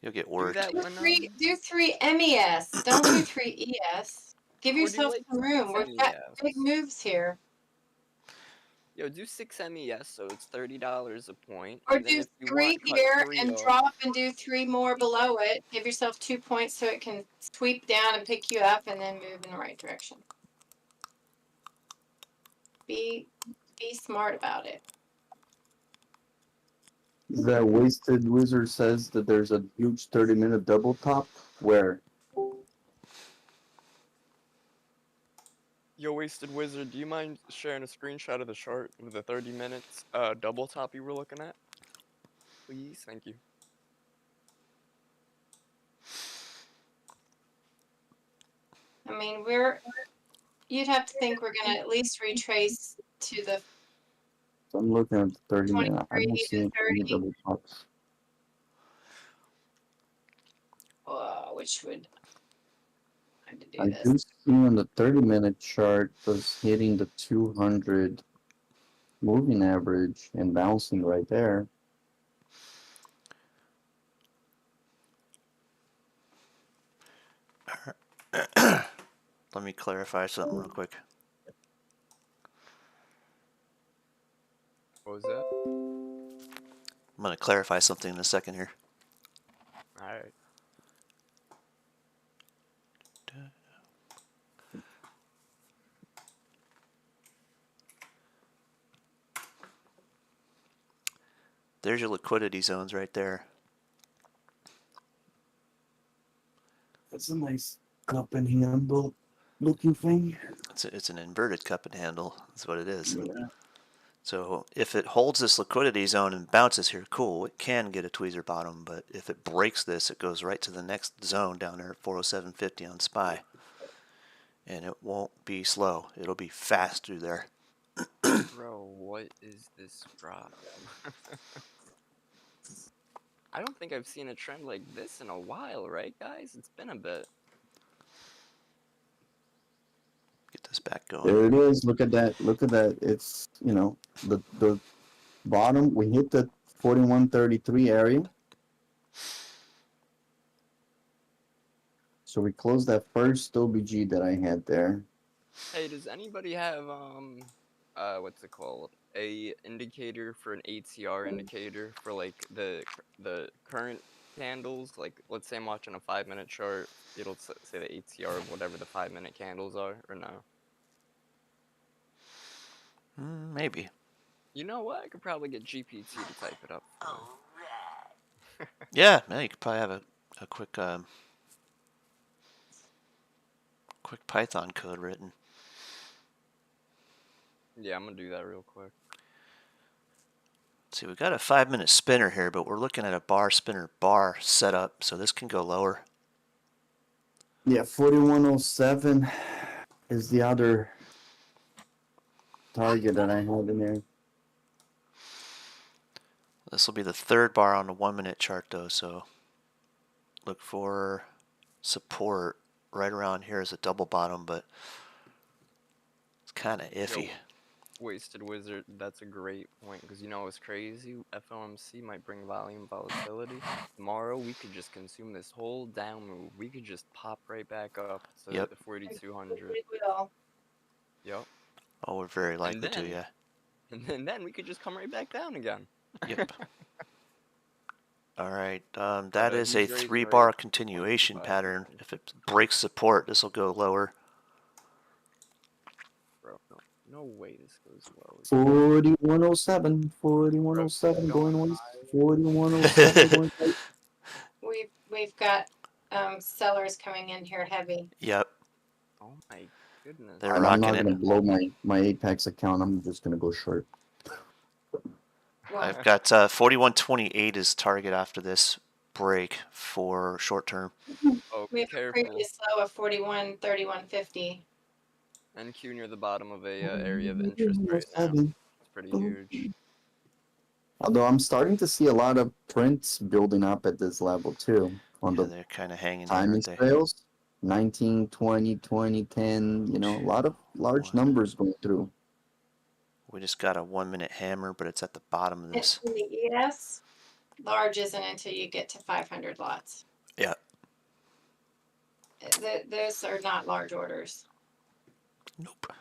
you'll get do worked. that Do when do 3 MES. Don't do 3 ES. Give or do yourself like some room. 6 We've got big MES. moves here. Yo, do 6 MES, so it's $30 a point. Or And then do if you 3 want, cut here 3 and off. drop and do 3 more below it. Give yourself 2 points so it can sweep down and pick you up and then move in the right direction. Be smart about it. The Wasted Wizard says that there's a huge 30-minute double top where Yo, Wasted Wizard, do you mind sharing a screenshot of the chart of the 30 minutes double top you were looking at? Please, thank you. I mean, you'd have to think we're going to at least retrace to the so I'm looking at the 30-minute. I 23 don't to see any 30, double tops. which would have to do I this. do see on the 30-minute chart was hitting the 200 moving average and bouncing right there. Let me clarify something real quick. What was that? I'm gonna clarify something in a second here. Alright. There's your liquidity zones right there. That's a nice cup and handle looking thing. It's an inverted cup and handle. That's what it is. Yeah. So if it holds this liquidity zone and bounces here, cool, it can get a tweezer bottom, but if it breaks this, it goes right to the next zone down there at 407.50 on SPY. And it won't be slow. It'll be fast through there. Bro, what is this drop? I don't think I've seen a trend like this in a while, right, guys? It's been a bit. Get this back going. There it is. Look at that. Look at that. It's, the bottom. We hit the 4133 area. So we closed that first OBG that I had there. Hey, does anybody have what's it called? A indicator for an ATR indicator for like the current candles? Like, let's say I'm watching a 5-minute chart, it'll say the ATR of whatever the 5-minute candles are, or no? Maybe. You know what? I could probably get GPT to type it up for me. Yeah, you could probably have a quick quick Python code written. Yeah, I'm gonna do that real quick. See, we've got a 5-minute spinner here, but we're looking at a bar spinner bar setup, so this can go lower. Yeah, 4107 is the other target that I have in there. This will be the third bar on the 1-minute chart, though, so look for support right around here as a double bottom, but it's kind of iffy. Yo, Wasted Wizard, that's a great point, because you know what's crazy? FOMC might bring volume volatility. Tomorrow, we could just consume this whole down move. We could just pop right back up to Yep. the 4,200. We will. Yep. Oh, we're very likely to, then- yeah. And then we could just come right back down again. Yep. All right, that is a he's raising 3-bar rates. continuation 1.5. pattern. If it breaks support, this will go lower. Bro, no way this goes low. 4107, 4107 going once, 4107 going twice. We've got sellers coming in here heavy. Yep. Oh my goodness. They're And I'm not rocking gonna it. blow my Apex account. I'm just gonna go short. Well, I've got 4128 as target after this break for short term. Oh, we be have a careful. previous low of 41, 31.50. And Q near the bottom of a area of interest right now. 4107. It's pretty huge. Although I'm starting to see a lot of prints building up at this level too. On Yeah, the they're kind of hanging here, timing aren't they? scales, 19, 20, 20, 10, you know, a lot of large One. numbers going through. We just got a 1-minute hammer, but it's at the bottom of this. In the ES, large isn't until you get to 500 lots. Yeah. Those are not large orders. Nope.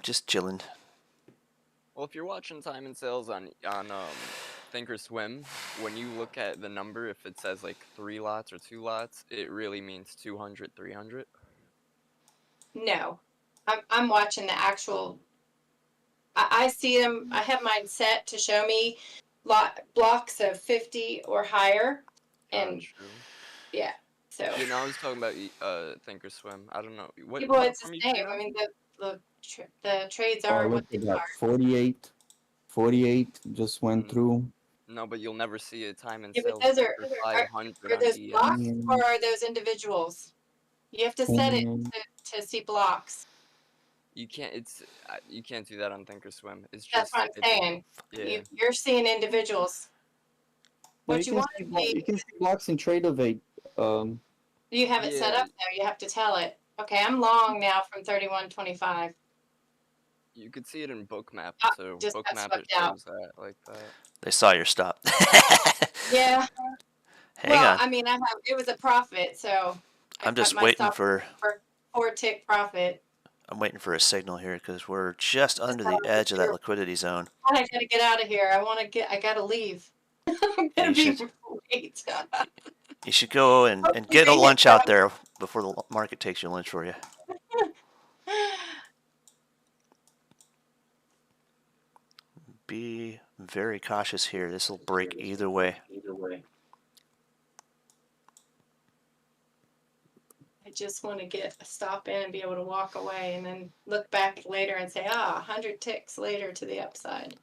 Just chilling. Well, if you're watching time and sales on Thinkorswim, when you look at the number, if it says like 3 lots or 2 lots, it really means 200, 300. No, I'm watching the actual. I see them. I have mine set to show me blocks of 50 or higher, and True. yeah. So You know, I was talking about Thinkorswim. I don't know what. people, it's platform the you trade same. on? I mean, the trades Oh, are what look they at that. are. 48 just went Mm. through. No, but you'll never see a time and Yeah, sales but those are, under 500 are on those ES. blocks Mm. or are those individuals? You have to set it to see blocks. You can't. You can't do that on Thinkorswim. It's just. That's what I'm saying. Yeah. You're seeing individuals. Well, What you want to see, you can see blocks in Tradeovate. you have it set Yeah. up though. You have to tell it. Okay, I'm long now from 31.25. You could see it in Bookmap too. just got Bookmap it swept out. shows that like that. They saw your stop. Yeah. Hang Well, on. I mean, it was a profit, so I'm got just my waiting stop for 4-tick profit. I'm waiting for a signal here because we're just under the edge of that liquidity zone. I gotta get out of here. I gotta leave. I'm gonna You be late. You should go and get a lunch out there before the market takes your lunch for you. Be very cautious here. This will break either way. I just want to get a stop in and be able to walk away and then look back later and say, 100 ticks later to the upside.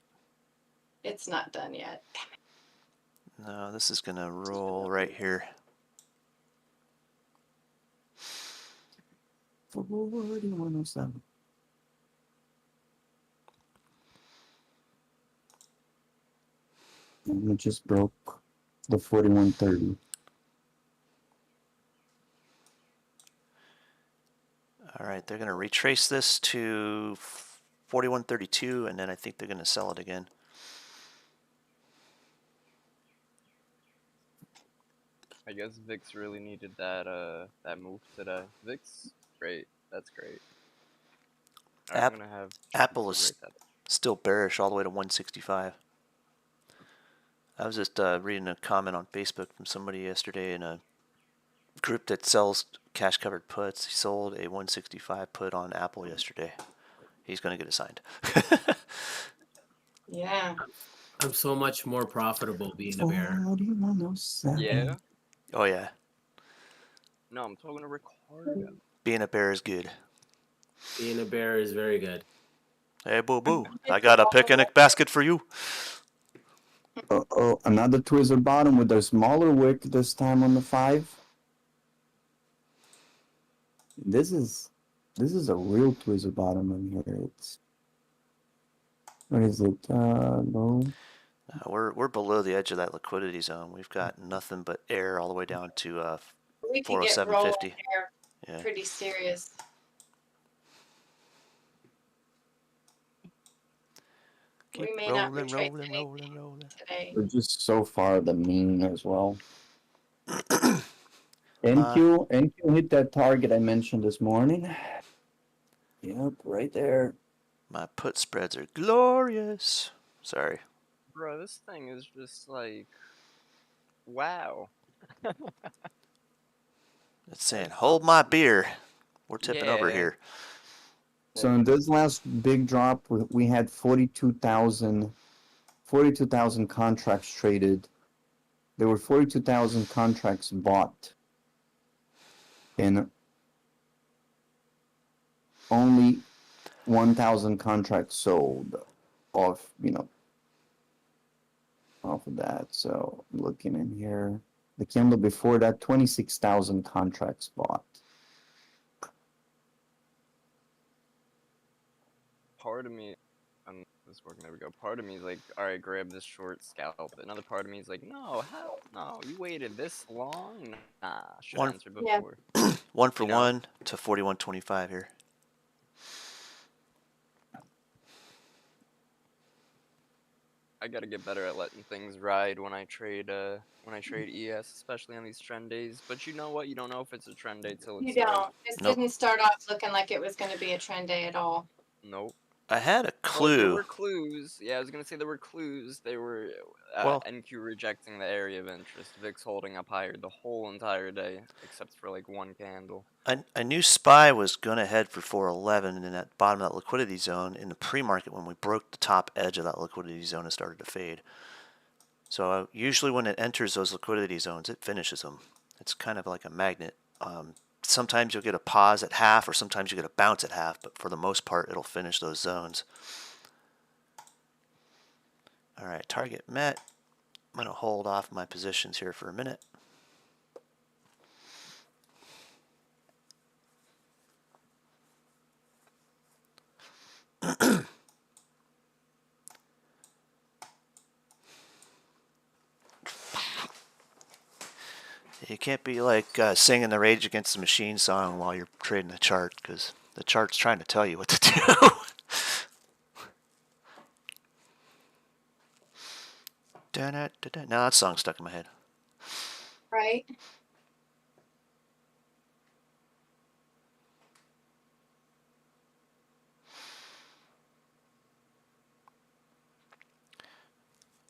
It's not done yet. No, this is going to roll right here. 4107. And it just broke the 4130. All right, they're going to retrace this to 4132, and then I think they're going to sell it again. I guess VIX really needed that move today. VIX, great. That's great. All right, I'm gonna have Apple is still bearish all the way to 165. I was just reading a comment on Facebook from somebody yesterday in a group that sells cash covered puts. He sold a 165 put on Apple yesterday. he's going to get assigned. Yeah. I'm so much more profitable being a bear. 4107. Yeah. Oh yeah, No, I'm talking to Ricardo. being a bear is good. Being a bear is very good. Hey, boo boo, I got a picnic basket for you. Oh, another Twizzler bottom with a smaller wick this time on the 5. This is a real Twizzler bottom in here. It's what is it? No. We're below the edge of that liquidity zone. We've got nothing but air all the way down to We could get rolling 407.50. there Yeah. pretty serious. Keep We may not rolling, retrace rolling, anything rolling, rolling. today. We're just so far the mean as well. NQ hit that target I mentioned this morning. Yep, right there. My put spreads are glorious. Sorry. Bro, this thing is just like, wow. It's saying, hold my beer. We're tipping over Yeah. here. So in this last big drop, we had 42,000 contracts traded. There were 42,000 contracts bought. And only 1,000 contracts sold off, off of that. So looking in here, the candle before that, 26,000 contracts bought. Part of me, this is working. There we go. Part of me is like, all right, grab this short, scalp it. Another part of me is like, no, hell no. You waited this long? Nah, should have answered Yeah. before. 1 for You know? 1 to 41.25 here. I gotta get better at letting things ride when I trade ES, especially on these trend days. But you know what? You don't know if it's a trend day till it You starts. don't. This Nope. didn't start off looking like it was going to be a trend day at all. Nope. I had a Well, there clue. were clues. Yeah, I was gonna say there were clues. They were Well- NQ rejecting the area of interest, VIX holding up higher the whole entire day, except for like one candle. I knew SPY was going to head for 411 in that bottom of that liquidity zone in the pre-market when we broke the top edge of that liquidity zone and started to fade. So usually when it enters those liquidity zones, it finishes them. It's kind of like a magnet. Sometimes you'll get a pause at half or sometimes you get a bounce at half, but for the most part, it'll finish those zones. All right, target met. I'm going to hold off my positions here for a minute. You can't be like singing the Rage Against the Machine song while you're trading the chart, because the chart's trying to tell you what to do. Now that song's stuck in my head. Right?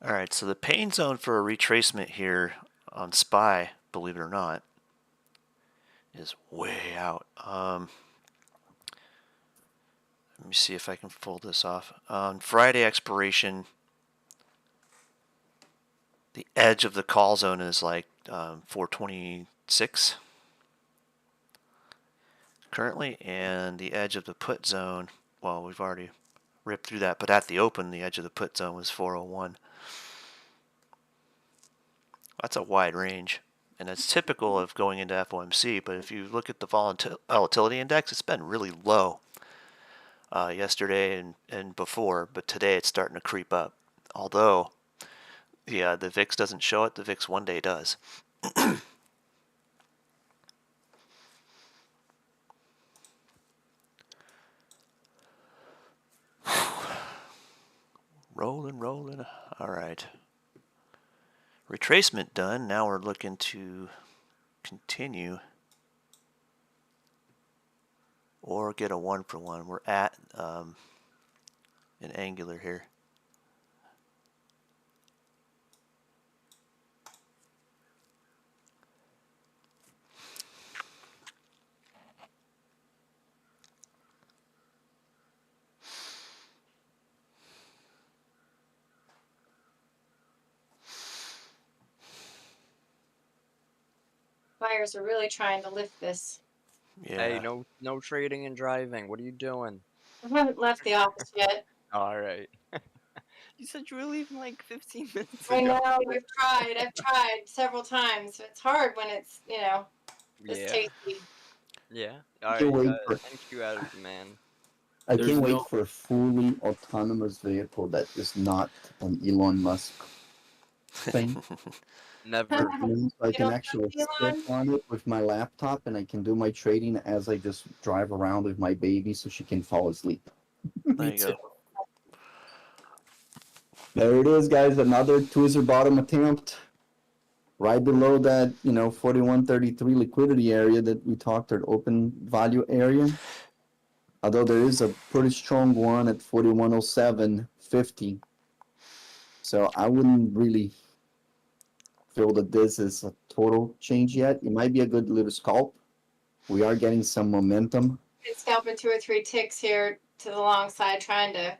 All right, so the pain zone for a retracement here on SPY, believe it or not, is way out. Let me see if I can pull this off. On Friday expiration, the edge of the call zone is like 426 currently, and the edge of the put zone, well, we've already ripped through that, but at the open, the edge of the put zone was 401. That's a wide range, and it's typical of going into FOMC, but if you look at the volatility index, it's been really low yesterday and before, but today it's starting to creep up. Although, yeah, the VIX doesn't show it, the VIX one day does. Rolling, rolling. All right. Retracement done. Now we're looking to continue or get a 1 for 1. We're at an angular here. buyers are really trying to lift this. Hey, Yeah. no trading and driving. What are you doing? I haven't left the office yet. All right. You said you were leaving like 15 minutes I ago. know, I've tried several times. It's hard when it's, this Yeah. tasty. Yeah. I All can't right. You wait got for NQ out of demand. I There's can't wait no for a fully autonomous vehicle that is not an Elon Musk thing. Never. So I You can don't actually trust sit Elon? on it with my laptop and I can do my trading as I just drive around with my baby so she can fall asleep. There me you too. go. There it is, guys. Another tweezer bottom attempt. Right below that, 4133 liquidity area that we talked, or open value area. Although there is a pretty strong one at 4107.50. So I wouldn't really feel that this is a total change yet. It might be a good little scalp. We are getting some momentum. Been scalping 2 or 3 ticks here to the long side, trying to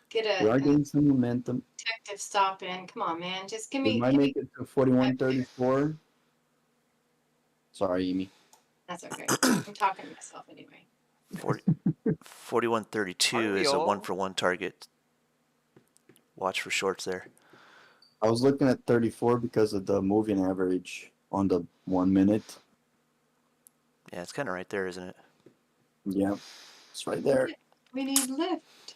get We a are getting some momentum. detective stop in. Come on, man. Just We might make it to 4134. Sorry, Amy. That's okay. I'm talking to myself anyway. 4132 Aren't we is a all? 1-for-1 target. Watch for shorts there. I was looking at 34 because of the moving average on the 1 minute. Yeah, it's kind of right there, isn't it? Yeah, it's right there. We need lift.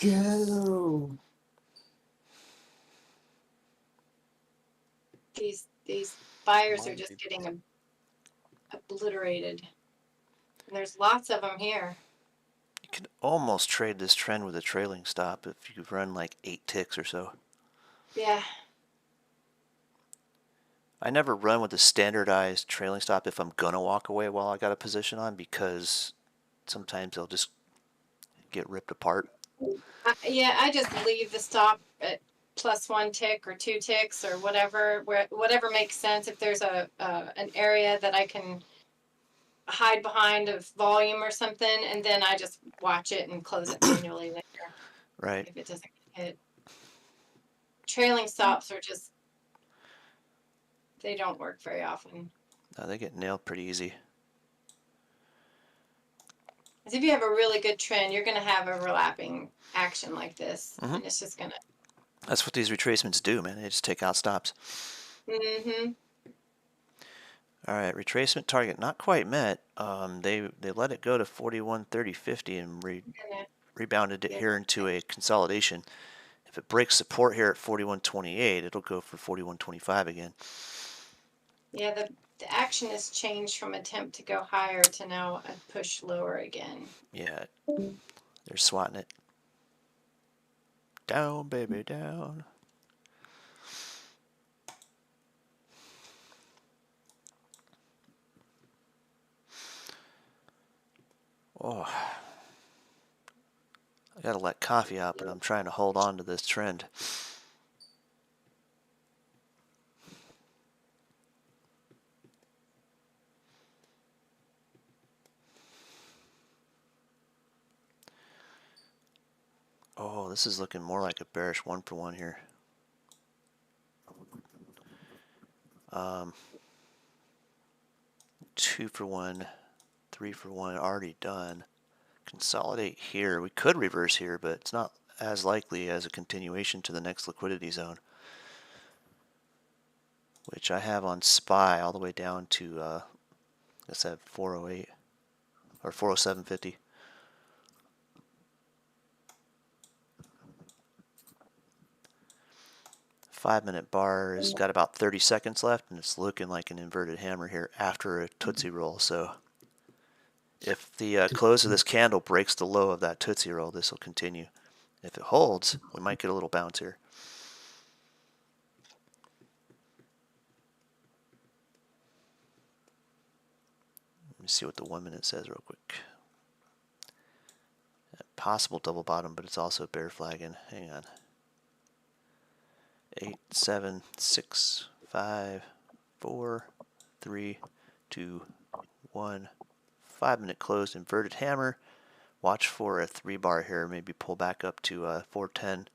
Go. These buyers Come are on, just people. getting obliterated. And there's lots of them here. You can almost trade this trend with a trailing stop if you run like 8 ticks or so. Yeah. I never run with a standardized trailing stop if I'm gonna walk away while I got a position on, because sometimes they'll just get ripped apart. I just leave the stop at plus 1 tick or 2 ticks or whatever, whatever makes sense. If there's an area that I can hide behind of volume or something, and then I just watch it and close it manually later Right. if it doesn't get hit. Trailing stops are just, they don't work very often. No, they get nailed pretty easy. Because if you have a really good trend, you're going to have overlapping action like this, and it's just going to. That's what these retracements do, man. They just take out stops. Mm-hmm. All right, retracement target not quite met. They let it go to 41.30.50 and rebounded it here into a consolidation. If it breaks support here at 41.28, it'll go for 41.25 again. Yeah, the action has changed from attempt to go higher to now a push lower again. Yeah, they're swatting it. Down, baby, down. Oh, I gotta let coffee out, but I'm trying to hold on to this trend. Oh, this is looking more like a bearish 1-for-1 here. 2-for-1, 3-for-1 already done. Consolidate here. We could reverse here, but it's not as likely as a continuation to the next liquidity zone, which I have on SPY all the way down to I guess at 408 or 407.50. Five-minute bar has got about 30 seconds left, and it's looking like an inverted hammer here after a Tootsie Roll. So if the close of this candle breaks the low of that Tootsie Roll, this will continue. If it holds, we might get a little bounce here. Let me see what the 1 minute says real quick. Possible double bottom, but it's also bear flagging. Hang on. 8, 7, 6, 5, 4, 3, 2, 1. 5-minute closed inverted hammer. Watch for a 3-bar here, maybe pull back up to 410.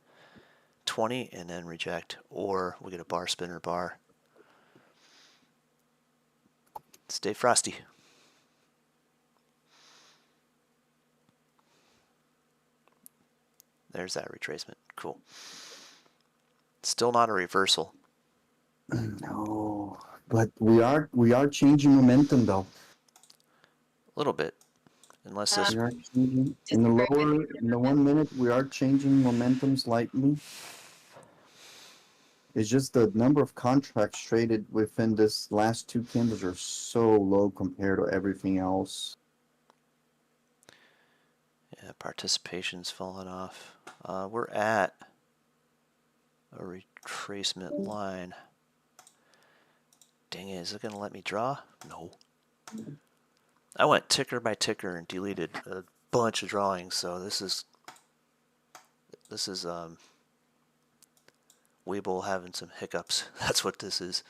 20 and then reject, or we get a bar spinner bar. Stay frosty. There's that retracement. Cool. Still not a reversal. No, but we are changing momentum though. A little bit. Unless this We are changing in the lower in the 1 minute. We are changing momentum slightly. It's just the number of contracts traded within this last two candles are so low compared to everything else. Yeah, participation's fallen off. We're at a retracement line. Dang it, is it gonna let me draw? No. I went ticker by ticker and deleted a bunch of drawings, so this is Weeble having some hiccups. That's what this is.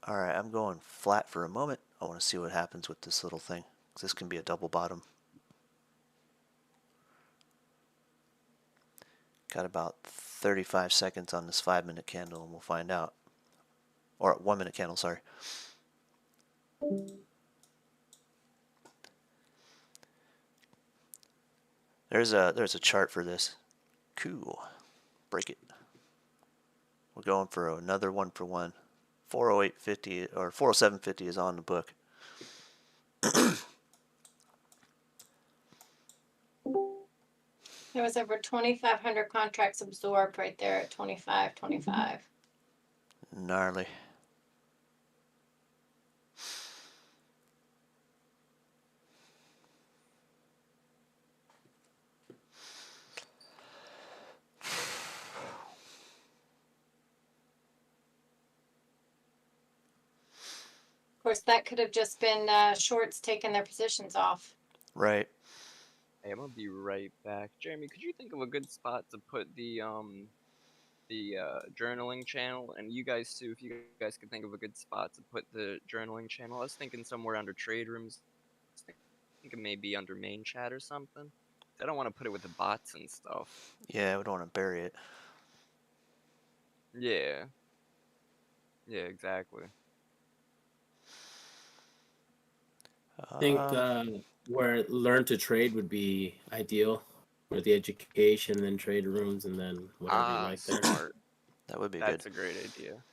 Alright, I'm going flat for a moment. I want to see what happens with this little thing. This can be a double bottom. Got about 35 seconds on this 5-minute candle and we'll find out. Or 1 minute candle, sorry. There's a chart for this. Cool. Break it. We're going for another 1-for-1. 408.50 or 407.50 is on the book. There was over 2,500 contracts absorbed right there at 25.25. Gnarly. Of course, that could have just been shorts taking their positions off. Right. Hey, I'm gonna be right back. Jeremy, could you think of a good spot to put the journaling channel, and you guys too, if you guys could think of a good spot to put the journaling channel? I was thinking somewhere under trade rooms. I was thinking maybe under main chat or something. I don't want to put it with the bots and stuff. Yeah, we don't want to bury it. Yeah. Yeah, exactly. I think where learn to trade would be ideal, for the education, then trade rooms, and then whatever you like there. Smart. That would be That's good. a great idea.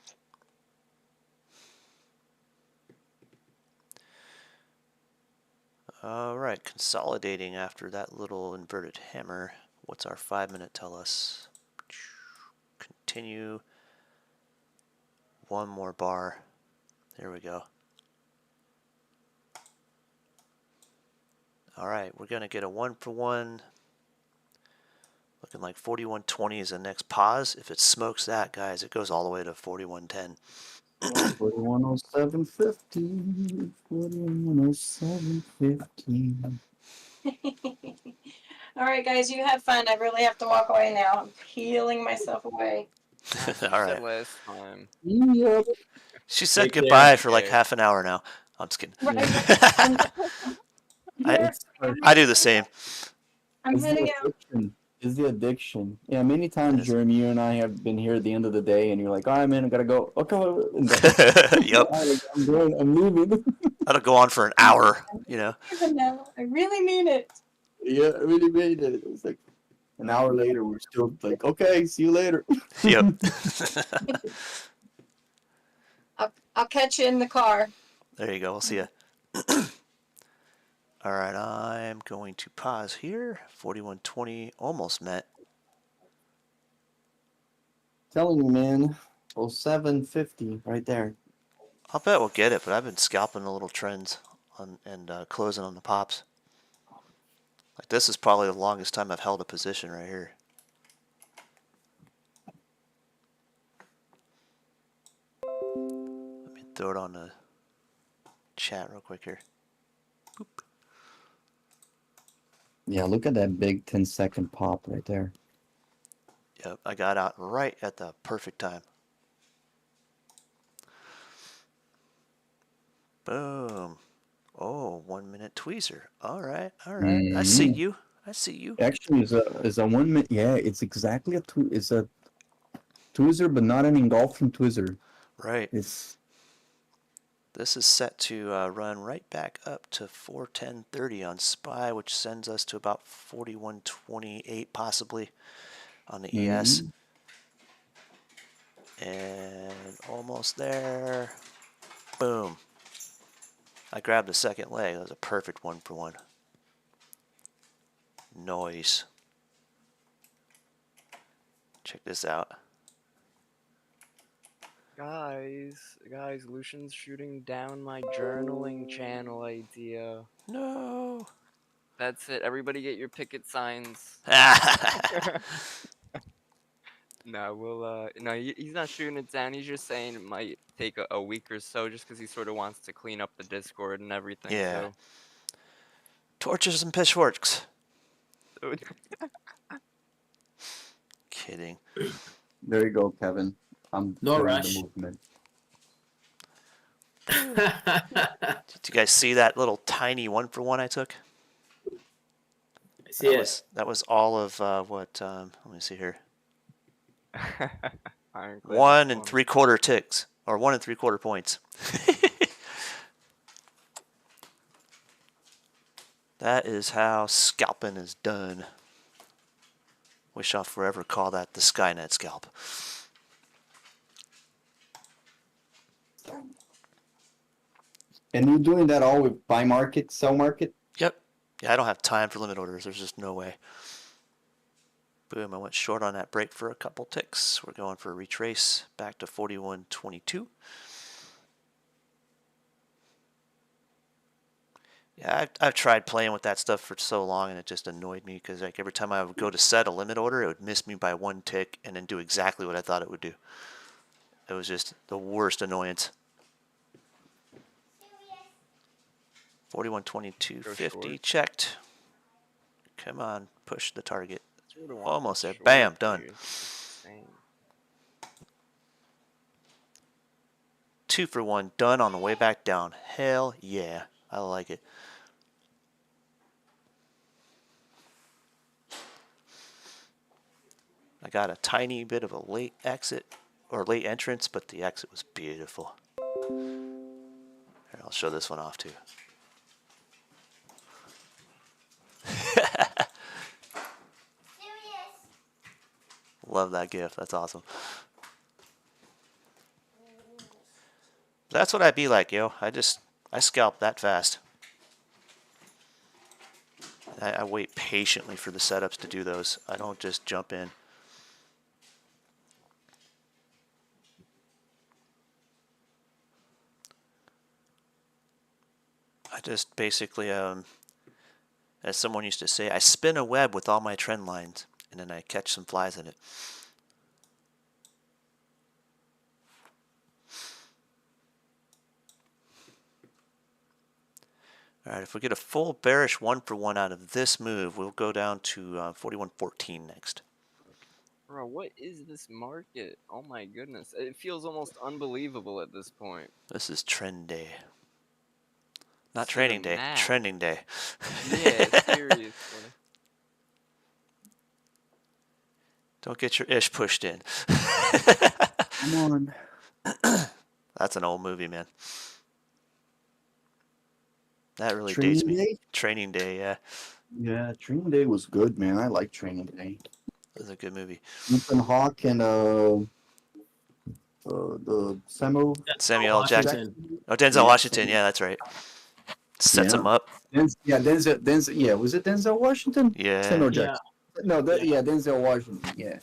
Alright, consolidating after that little inverted hammer. What's our 5-minute tell us? Continue. One more bar. There we go. Alright, we're going to get a 1-for-1. Looking like 41.20 is the next pause. If it smokes that, guys, it goes all the way to 41.10. 4107.50. 4107.50. All right, guys, you have fun. I really have to walk away now. I'm peeling myself away. Alright. Last time. Yep. She said Take care. goodbye for like Okay. half an hour now. I'm just kidding. Right. I do the same. I'm It's heading the out. addiction. It's the addiction. Yeah, many times, It is. Jeremy, you and I have been here at the end of the day, and you're like, "All right, man, I gotta go." Okay, and Yep. I'm going. I'm leaving. That'll go on for an hour, you know. Even now, I really mean it. Yeah, I really made it. It was like an hour later, we're still like, "Okay, see you later." Yep. I'll catch you in the car. There you go. We'll see ya. All right, I'm going to pause here. 41.20 almost met. Telling you, man. 07.50 right there. I'll bet we'll get it, but I've been scalping the little trends on and closing on the pops. Like this is probably the longest time I've held a position right here. Let me throw it on the chat real quick here. Boop. Yeah, look at that big 10-second pop right there. Yep, I got out right at the perfect time. Boom. Oh, 1 minute tweezer. All right, all right. I see you. I see you. Actually, is a 1 minute. Yeah, it's exactly it's a tweezer, but not an engulfing tweezer. Right. It's This is set to run right back up to 410.30 on SPY, which sends us to about 41.28 possibly on the ES. And almost there. Boom. I grabbed the second leg. That was a perfect 1-for-1. Noise. Check this out. Guys, Lucian's shooting down my journaling channel idea. No. That's it. Everybody get your picket signs. No, he's not shooting it down. He's just saying it might take a week or so just because he sort of wants to clean up the Discord and everything. Yeah. Torches and pitchforks. So. Kidding. there you go, Kevin. I'm No feeling rush. the movement. Did you guys see that little tiny 1-for-1 I took? I see That it. was all of what? Let me see here. Ironclad 1 performance. 3/4 ticks, or 1 3/4 points. That is how scalping is done. Wish I'll forever call that the Skynet scalp. And you're doing that all with buy market, sell market? Yep. Yeah, I don't have time for limit orders. There's just no way. Boom, I went short on that break for a couple ticks. We're going for a retrace back to 41.22. Yeah, I've tried playing with that stuff for so long, and it just annoyed me because like every time I would go to set a limit order, it would miss me by 1 tick and then do exactly what I thought it would do. It was just the worst annoyance. 41.22.50 checked. Come on, push the target. Almost there. Bam, done. 2-for-1 done on the way back down. Hell yeah, I like it. I got a tiny bit of a late exit or late entrance, but the exit was beautiful. Here, I'll show this one off too. Love that gif. That's awesome. That's what I'd be like, yo. I scalp that fast. I wait patiently for the setups to do those. I don't just jump in. I just basically, as someone used to say, I spin a web with all my trend lines, and then I catch some flies in it. All right, if we get a full bearish 1-for-1 out of this move, we'll go down to 41.14 next. Bro, what is this market? Oh my goodness. It feels almost unbelievable at this point. This is trend day. Not To training the day, max. trending day. Yeah, seriously. Don't get your ish pushed in. Come on. That's an old movie, man. That really Training dates me. Day? Training Day, yeah. Yeah, Training Day was good, man. I like Training Day. It was a good movie. Ethan Hawke and the Samuel. Samuel L. Jackson. Washington. Oh, Denzel Yeah. Washington. Yeah, that's right. Sets Yeah. him up. Denzel. Yeah, was it Denzel Washington? Yeah. Samuel Yeah. Jackson. No, Denzel Washington. Yeah.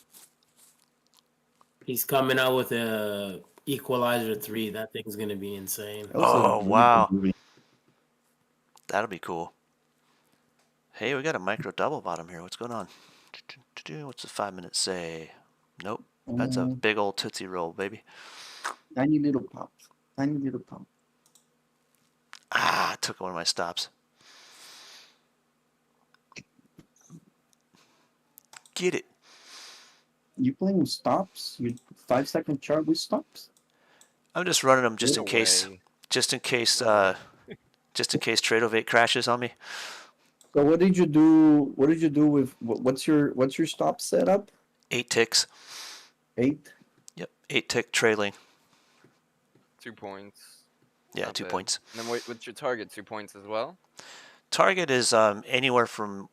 He's coming out with a Equalizer 3. That thing's gonna be insane. That was a Oh, really wow. good movie. That'll be cool. Hey, we got a micro double bottom here. What's going on? What's the 5 minutes say? Nope. That's a big old Tootsie Roll, baby. Tiny little pop. Tiny little pop. Ah, I took one of my stops. Get it. You playing with stops? You 5-second chart with stops? I'm just running them just No in case. way. Just in case Tradeovate crashes on me. So what did you do? What did you do with what's your stop setup? 8 ticks. 8. Yep, 8 tick trailing. 2 points. Yeah, Not 2 bad. points. And then what's your target? 2 points as well? Target is anywhere from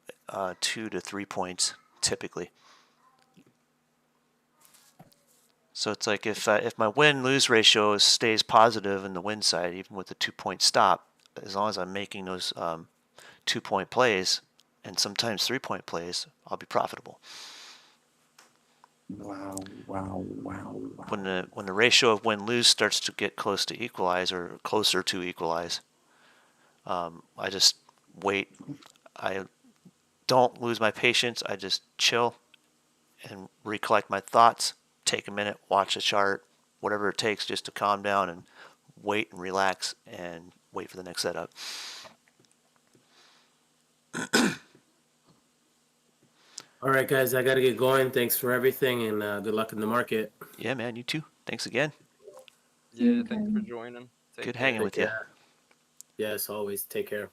2 to 3 points typically. So it's like if my win-lose ratio stays positive in the win side, even with the 2-point stop, as long as I'm making those 2-point plays and sometimes 3-point plays, I'll be profitable. Wow! When the ratio of win-lose starts to get close to equalize or closer to equalize, I just wait. I don't lose my patience. I just chill and recollect my thoughts. Take a minute, watch the chart, whatever it takes just to calm down and wait and relax and wait for the next setup. All right, guys, I gotta get going. Thanks for everything, and good luck in the market. Yeah, man, you too. Thanks again. Yeah, thanks for Okay. joining. Take Good care. hanging with you. care. Yes, always. Take care.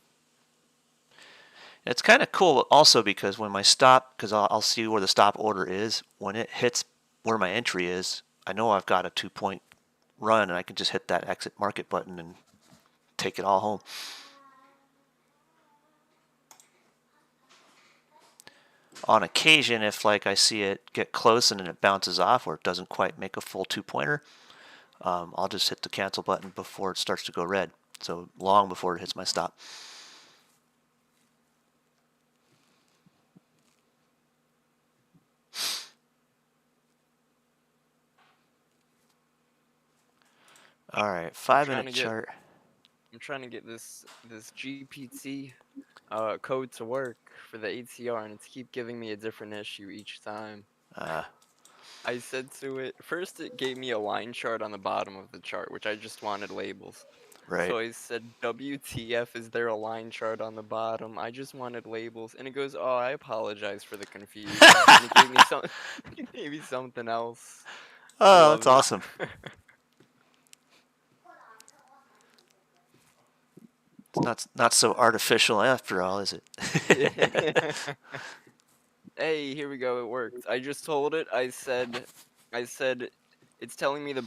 It's kind of cool also because when my stop, because I'll see where the stop order is, when it hits where my entry is, I know I've got a 2-point run and I can just hit that exit market button and take it all home. On occasion, if like I see it get close and then it bounces off or it doesn't quite make a full 2-pointer, I'll just hit the cancel button before it starts to go red. So long before it hits my stop. All right, 5-minute chart. I'm trying to get this GPT code to work for the ATR, and it's keep giving me a different issue each time. I said to it, first it gave me a line chart on the bottom of the chart, which I just wanted labels. Right. So I said, WTF, is there a line chart on the bottom? I just wanted labels. And it goes, oh, I apologize for the confusion. And it gave me it gave me something else. Oh, Love that's it. awesome. It's not so artificial after all, is it? Hey, here we go. It worked. I just told it. I said, it's telling me the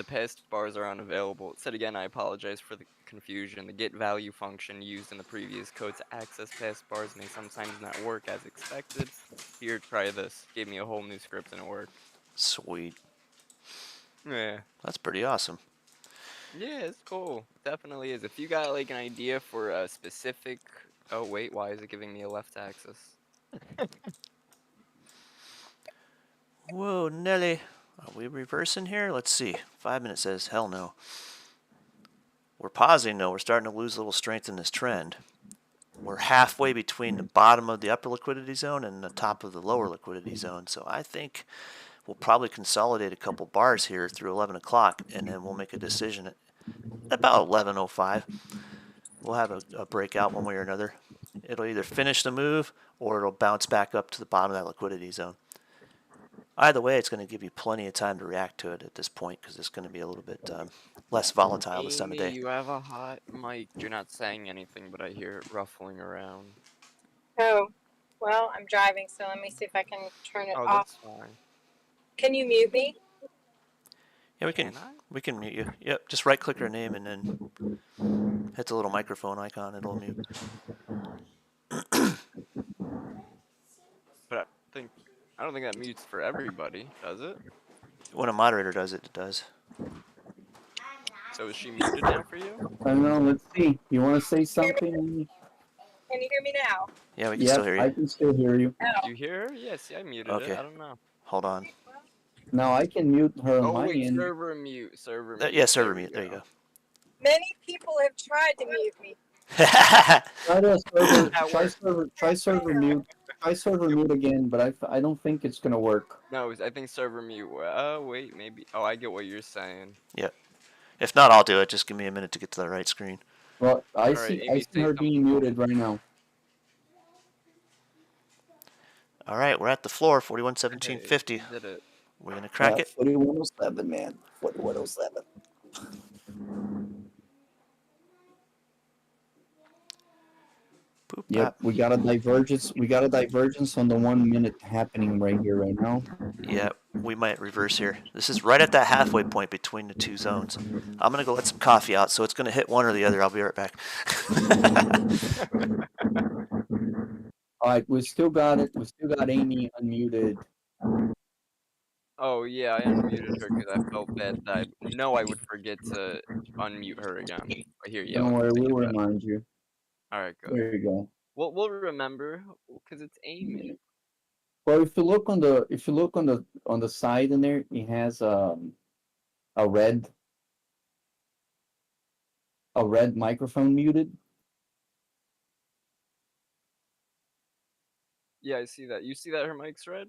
past bars are unavailable. It said again, I apologize for the confusion. The get value function used in the previous code to access past bars may sometimes not work as expected. Here, try this. Gave me a whole new script and it worked. Sweet. Yeah. That's pretty awesome. Yeah, it's cool. Definitely is. If you got like an idea for a specific, oh wait, why is it giving me a left axis? Whoa, Nelly. Are we reversing here? Let's see. 5 minutes says, hell no. We're pausing though. We're starting to lose a little strength in this trend. We're halfway between the bottom of the upper liquidity zone and the top of the lower liquidity zone. So I think we'll probably consolidate a couple bars here through 11 o'clock, and then we'll make a decision at about 11:05. We'll have a breakout one way or another. It'll either finish the move or it'll bounce back up to the bottom of that liquidity zone. Either way, it's going to give you plenty of time to react to it at this point because it's going to be a little bit less volatile this time of day. You have a hot mic. You're not saying anything, but I hear it ruffling around. Oh, well, I'm driving, so let me see if I can turn it Oh, off. that's fine. Can you mute me? Yeah, we can mute you. Yep, just right click our name and then hit the little microphone icon. It'll mute. But I don't think that mutes for everybody, does it? When a moderator does it, it does. So is she muted now for you? I don't know. Let's see. You want to say something? Can you hear me now? Yeah, we can still hear you. I can still hear you. Oh. Do you hear her? Yeah, see, I muted Okay. it. I don't know. Hold on. Now I can mute her on Oh, my wait, end. server mute. Server mute. Yeah, server mute. There you go. Many people have tried to mute me. Try server mute. Try server mute again, but I don't think it's gonna work. No, I think server mute. Oh, wait, maybe. Oh, I get what you're saying. Yep. If not, I'll do it. Just give me a minute to get to the right screen. Well, I Alright, see Amy, say her being something. muted right now. All right, we're at the floor, 4117.50. Hey, you did it. We're gonna crack it. 4107, man. 4107. Boop, Yep, bap. we got a divergence. We got a divergence on the 1 minute happening right here, right now. Yeah, we might reverse here. This is right at that halfway point between the two zones. I'm gonna go let some coffee out, so it's gonna hit one or the other. I'll be right back. All right, we still got it. We still got Amy unmuted. Oh yeah, I unmuted her because I felt bad that I would forget to unmute her again. I hear Don't yelling worry, saying we'll that. remind you. All right, good. There you go. We'll remember because it's Amy. Well, if you look on the side in there, it has a red microphone muted. Yeah, I see that. You see that her mic's red?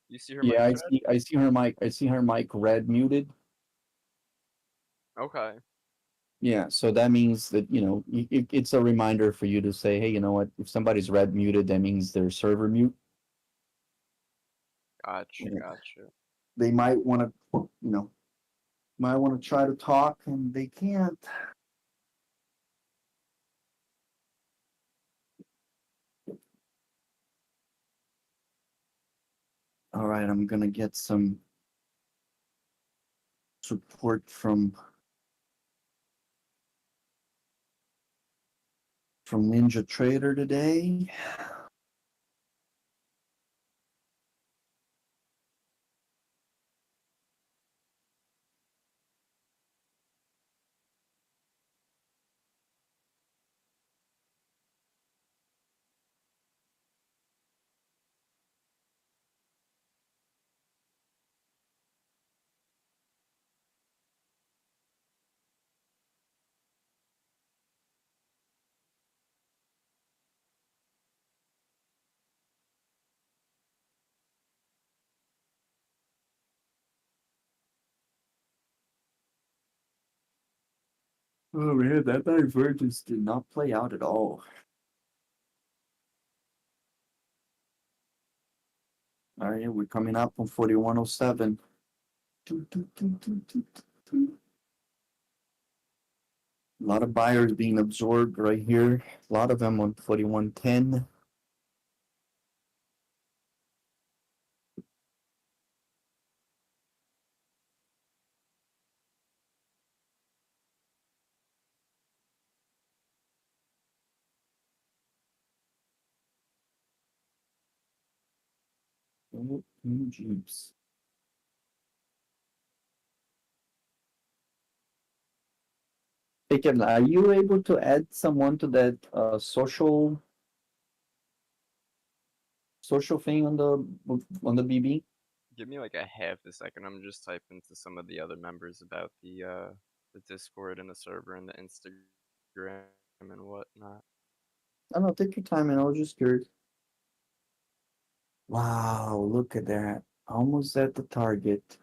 You see her Yeah, mic's red? I see her mic red muted. Okay. Yeah, so that means that, it's a reminder for you to say, hey, you know what? If somebody's red muted, that means their server mute. Gotcha, Yeah. gotcha. They might want to, try to talk and they can't. All right, I'm gonna get some support from Ninja Trader today. Oh man, that divergence did not play out at all. All right, we're coming up on 4107. A lot of buyers being absorbed right here. A lot of them on 4110. Oh, jeeps. Hey Kevin, are you able to add someone to that social thing on the BB? Give me like a half a second. I'm just typing to some of the other members about the Discord and the server and the Instagram and whatnot. I don't know, take your time, and I was just curious. Wow, look at that. Almost at the target.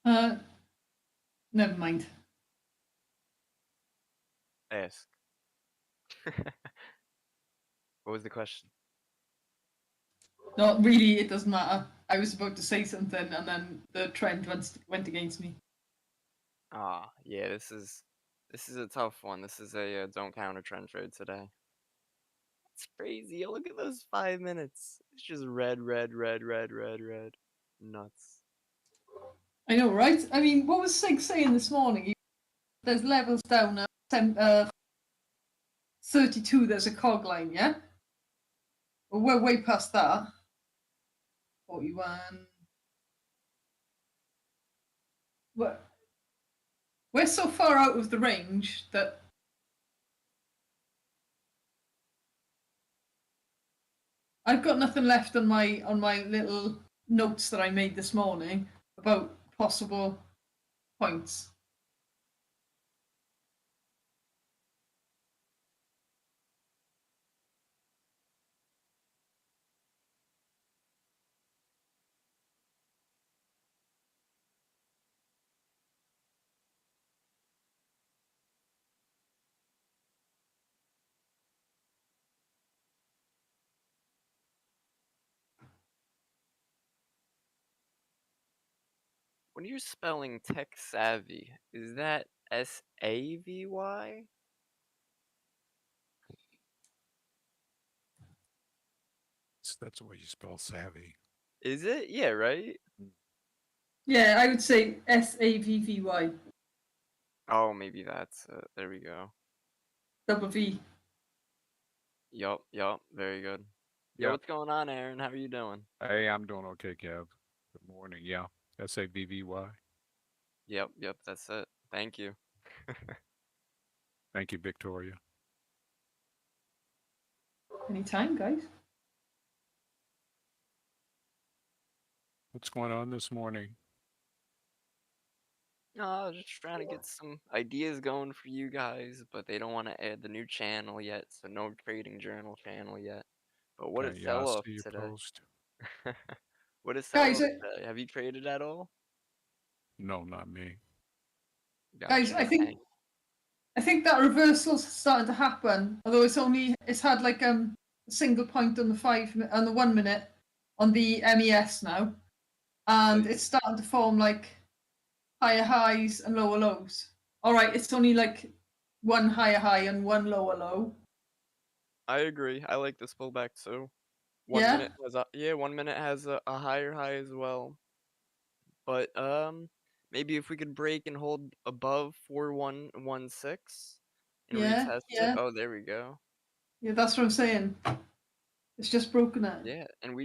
Never mind. Ask. What was the question? Not really. It doesn't matter. I was about to say something, and then the trend went against me. Ah, yeah, this is a tough one. This is a don't counter trend trade today. It's crazy. Yo, look at those 5 minutes. It's just red, red, red, red, red, red. Nuts. I know, right? I mean, what was Sig saying this morning? There's levels down at 32. There's a cog line, yeah. Well, we're way past that. 41. We're so far out of the range that I've got nothing left on my little notes that I made this morning about possible points. When you're spelling tech savvy, is that SAVY? That's the way you spell savvy. Is it? Yeah, right? Yeah, I would say SAVVY. Oh, maybe that's it. There we go. Double V. Yup, very good. Yo, Yep. what's going on, Aaron? How are you doing? Hey, I'm doing okay, Kev. Good morning. Yeah. SAVVY. Yep, that's it. Thank you. Thank you, Victoria. Anytime, guys. What's going on this morning? No, just trying to get some ideas going for you guys, but they don't want to add the new channel yet, so no trading journal channel yet. But what Okay, is yeah, I sell-off see your today? post. What is Guys, sell-off today? Have you traded at all? No, not me. guys, Gotcha. Dang. I think that reversal's starting to happen. Although it's had like a single point on the 1 minute on the MES now, and it's starting to form like higher highs and lower lows. All right, it's only like one higher high and one lower low. I agree. I like this pullback too. Yeah? 1 minute has a higher high as well. But maybe if we could break and hold above 4116 and Yeah, retest it. yeah. Oh, there we go. Yeah, that's what I'm saying. It's just broken it. Yeah, and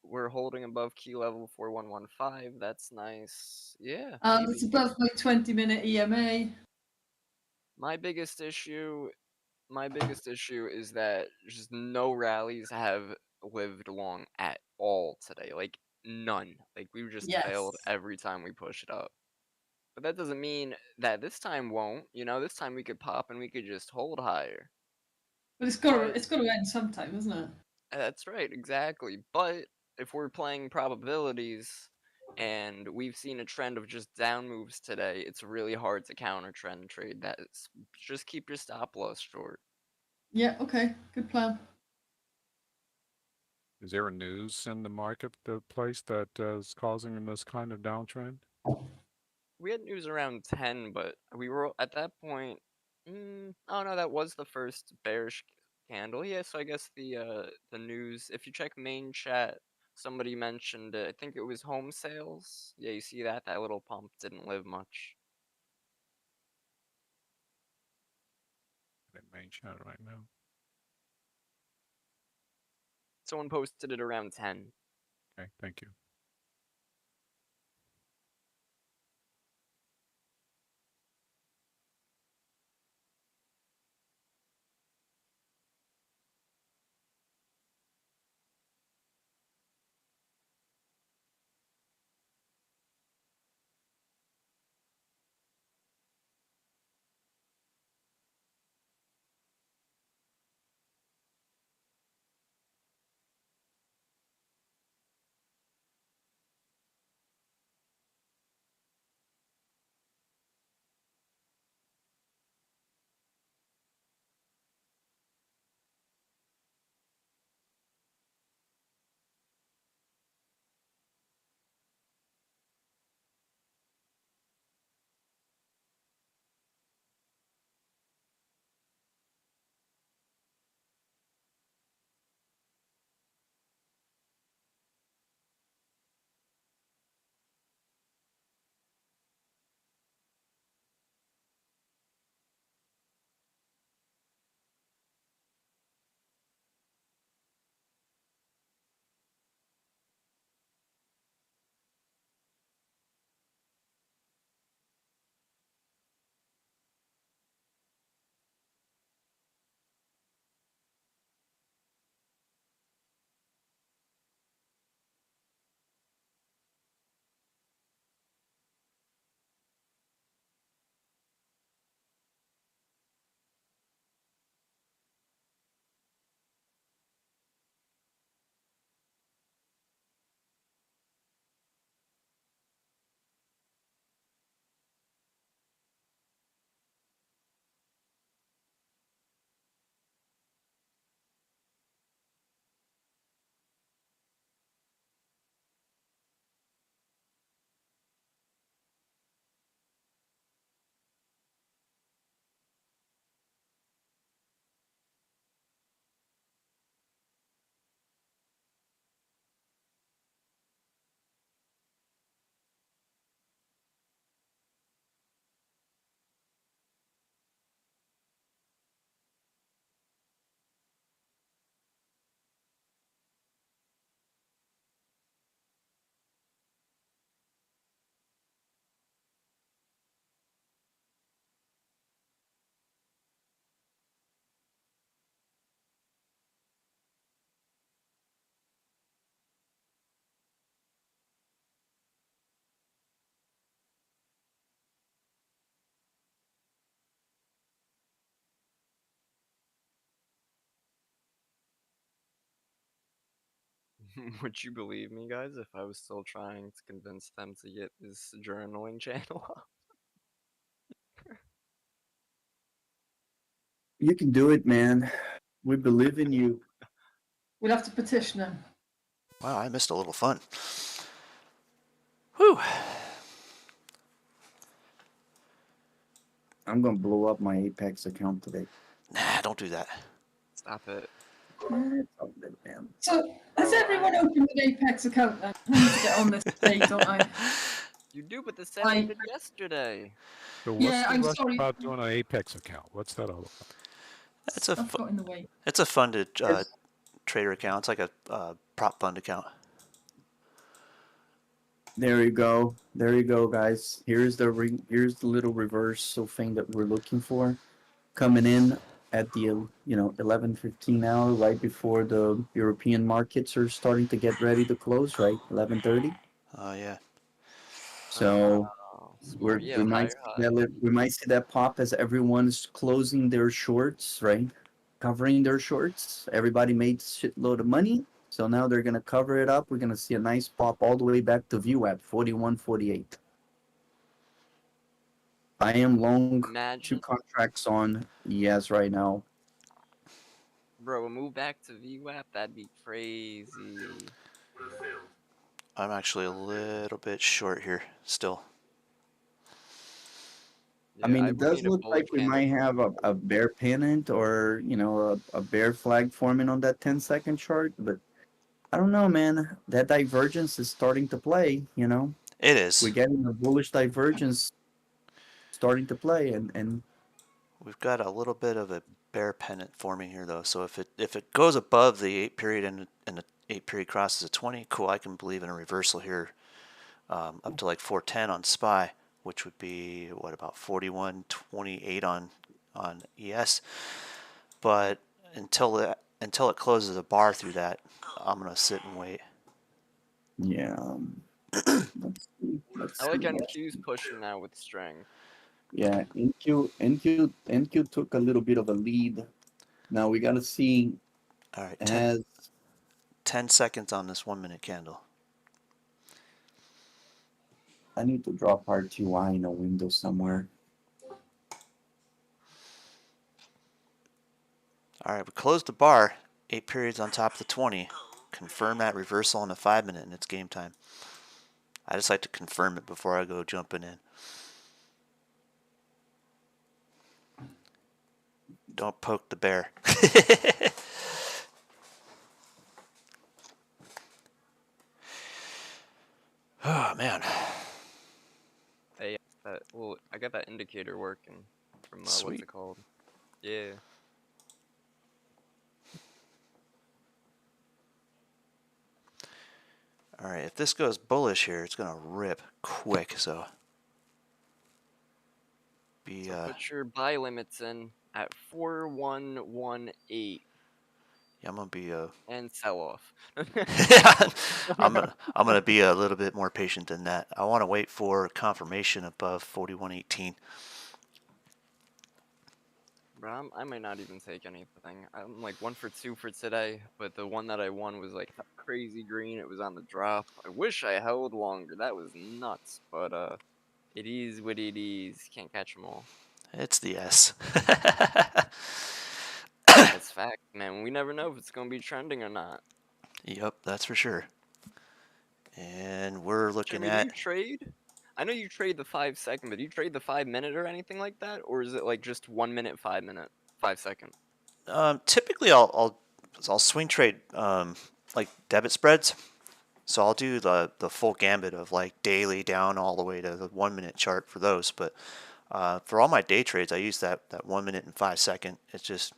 we're holding above key level 4115. That's nice. Yeah, And it's maybe. above my 20-minute EMA. My biggest issue is that just no rallies have lived long at all today. Like none. Like we just failed Yes. every time we push it up. But that doesn't mean that this time won't. This time we could pop and we could just hold higher. But But it's got to end sometime, isn't it? that's right, exactly. But if we're playing probabilities and we've seen a trend of just down moves today, it's really hard to counter trend trade that. Just keep your stop loss short. Yeah, okay. Good plan. Is there a news in the marketplace that is causing this kind of downtrend? We had news around 10, but we were at that point. Oh no, that was the first bearish candle. Yeah, so I guess the news. If you check main chat, somebody mentioned it. I think it was home sales. Yeah, you see that little pump didn't live much. In main chat right now. Someone posted it around 10. Okay, thank you. Would you believe me, guys, if I was still trying to convince them to get this journaling channel up? You can do it, man. We believe in you. We'll have to petition him. Wow, I missed a little fun. Whew. I'm gonna blow up my Apex account today. Nah, don't do that. Stop it. It's all good, man. So, has Bro, everyone opened an Apex account then? I need to get on this today, don't I? You do, but the same I I- did yesterday. So what's Yeah, the I'm rush sorry. about doing an Apex account? What's that all about? It's a I've got in the way. it's a funded Yes. trader account. It's like a prop fund account. There you go. There you go, guys. Here's the little reversal thing that we're looking for, coming in at the 11:15 hour, right before the European markets are starting to get ready to close, right? 11:30. Oh yeah. So Oh, we're, smart. Yeah, we might higher high. we might see that pop as everyone's closing their shorts, right? Covering their shorts. Everybody made shitload of money, so now they're gonna cover it up. We're gonna see a nice pop all the way back to VWAP 41.48. I am long 2 Imagine, contracts on ES right now. bro, a move back to VWAP, that'd be crazy. I'm actually a little bit short here still. Yeah, I mean, I it would does need a look bullish like we candle might to have a bear pennant or a bear flag forming on that 10-second chart, but I don't know, man. That divergence is starting to play. It is. We're getting a bullish divergence starting to play, and We've got a little bit of a bear pennant forming here though. So if it goes above the 8 period and the 8 period crosses a 20, cool. I can believe in a reversal here, up to like 410 on SPY, which would be what, about 41.28 on ES. But until it closes a bar through that, I'm gonna sit and wait. yeah. Let's see. I like NQ's pushing now with strength. Yeah, NQ took a little bit of a lead. Now we gotta see. All right, Has 10 seconds on this 1 minute candle. I need to drop RTY in a window somewhere. All right, we closed the bar, 8 periods on top of the 20. Confirm that reversal on the 5 minute, and it's game time. I just like to confirm it before I go jumping in. Don't poke the bear. Oh man. Hey, well, I got that indicator working from what's Sweet. it called? Yeah. All right, if this goes bullish here, it's gonna rip quick. So be Put your buy limits in at 4118 yeah, I'm gonna be and sell off. I'm gonna be a little bit more patient than that. I want to wait for confirmation above 41.18. Bro, I might not even take anything. I'm like 1 for 2 for today, but the one that I won was like crazy green. It was on the drop. I wish I held longer. That was nuts, but it is what it is. Can't catch them all. It's the S. That's fact, man. We never know if it's gonna be trending or not. Yep, that's for sure. And we're looking Jimmy, at do you trade? I know you trade the 5 second, but do you trade the 5 minute or anything like that, or is it like just 1 minute, 5 minute, 5 second? typically I'll swing trade like debit spreads. So I'll do the full gambit of like daily down all the way to the 1 minute chart for those. But for all my day trades, I use that 1 minute and 5 second. It just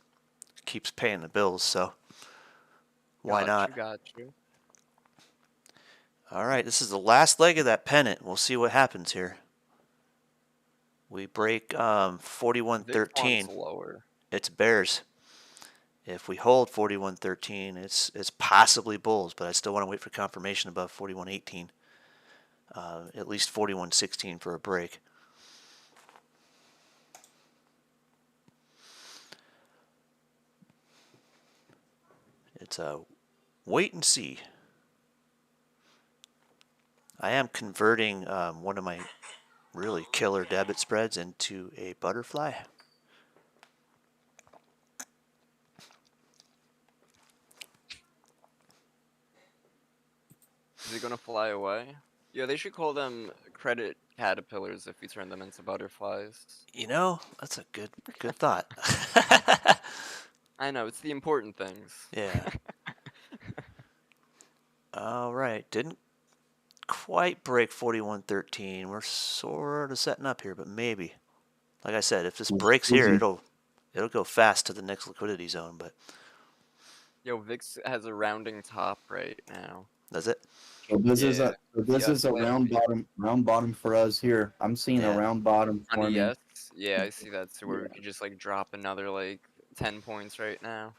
keeps paying the bills. So why not? Got you. All right, this is the last leg of that pennant. We'll see what happens here. We break 41.13. Lower. It's bears. If we hold 41.13, it's possibly bulls, but I still want to wait for confirmation above 41.18. At least 41.16 for a break. It's a wait and see. I am converting one of my really killer debit spreads into a butterfly. Is he gonna fly away? Yeah, they should call them credit caterpillars if we turn them into butterflies. You know, that's a good thought. I know, it's the important things. Yeah. All right, didn't quite break 41.13. We're sort of setting up here, but maybe. Like I said, if this breaks here, it'll go fast to the next liquidity zone. But Yo, VIX has a rounding top right now. does it? So this is Yeah. a last round bottom for us here. I'm seeing Yeah. a round bottom On forming. ES? Yeah, I see that too, where we could just like drop another like 10 points right now.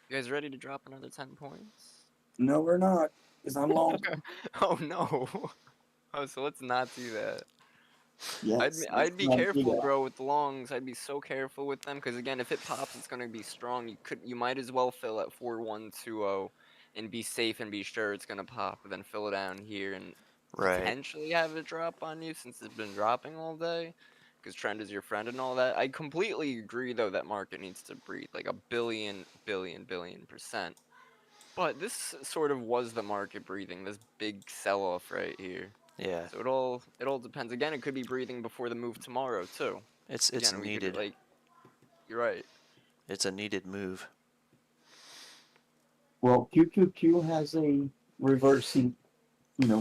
You guys ready to drop another 10 points? No, we're not, because I'm long. Oh no. Oh, so let's not do that. Yes, I'd be let's not do careful, that. bro, with the longs. I'd be so careful with them because again, if it pops, it's gonna be strong. You might as well fill at 4120 and be safe and be sure it's gonna pop, and then fill it down here and Right. potentially have it drop on you since it's been dropping all day. Because trend is your friend and all that. I completely agree though that market needs to breathe like a billion %. But this sort of was the market breathing, this big sell-off right here. Yeah. So it all depends. Again, it could be breathing before the move tomorrow too. It's Again, we needed. could like. You're right. It's a needed move. Well, QQQ has a reversing, you know,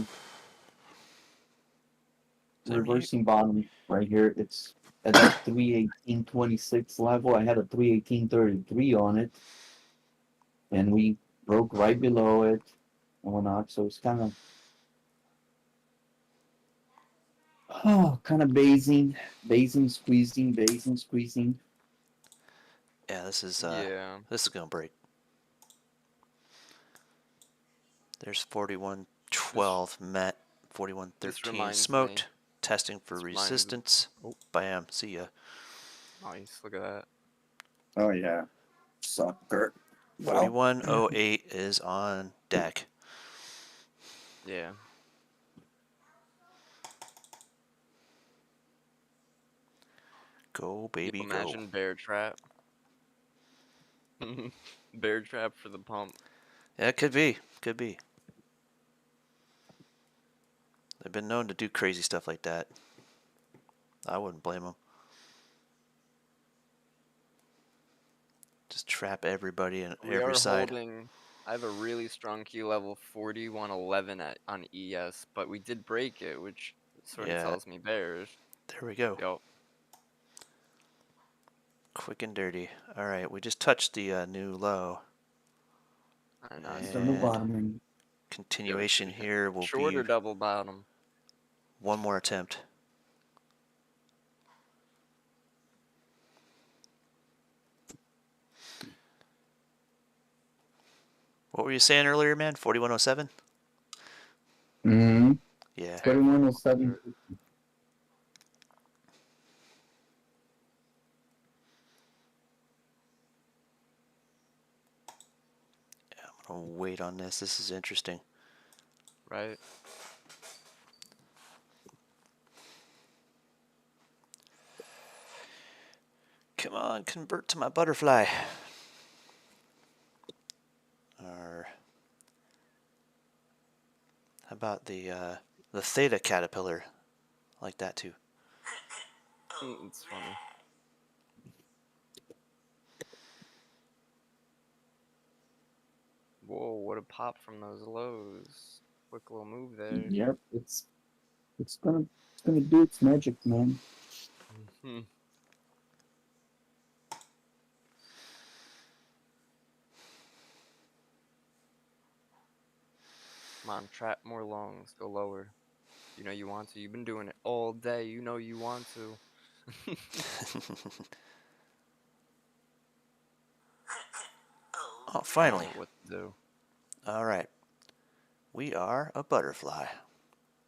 Is that me? reversing bottom right here. It's at that 318.26 level. I had a 318.33 on it, and we broke right below it and whatnot. So it's kind of basing, squeezing. Yeah, this is Yeah. this is gonna break. There's 41.12 met, 41.13 reminds smoked, me- testing for this reminds me- resistance. Oh, bam! See ya. Nice. Look at that. Oh yeah, sucker. Well, 41.08 is on deck. Yeah. Go baby, go. Imagine bear trap. Bear trap for the pump. Yeah, it could be. Could be. They've been known to do crazy stuff like that. I wouldn't blame them. Just trap everybody and We every are side. holding. I have a really strong key level 4111 on ES, but we did break it, which sort of Yeah. tells me bears. There we go. Yo. Quick and dirty. All right, we just touched the new low. I know. And so no bottoming. continuation here will Short be or double bottom? one more attempt. What were you saying earlier, man? 4107? Mm-hmm. Yeah. 4107. I'm gonna wait on this. This is interesting. Right. Come on, convert to my butterfly. Or how about the theta caterpillar? I like that too. It's funny. Whoa, what a pop from those lows. Quick little move there. Yep, it's gonna do its magic, man. Hmm. Come on, trap more longs, go lower. You know you want to. You've been doing it all day. You know you want to. Oh, finally. What to do? All right. We are a butterfly.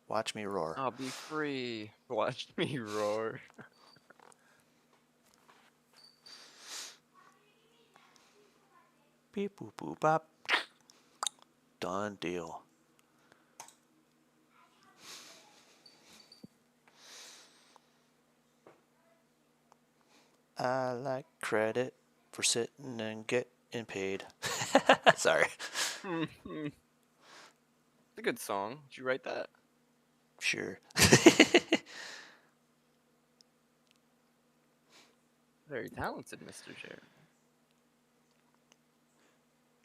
Watch me roar. I'll be free. Watch me roar. Beep boop boop bop. Done deal. I like credit for sitting and getting paid. Sorry. It's a good song. Did you write that? Sure. Very talented, Mr. Jeremy.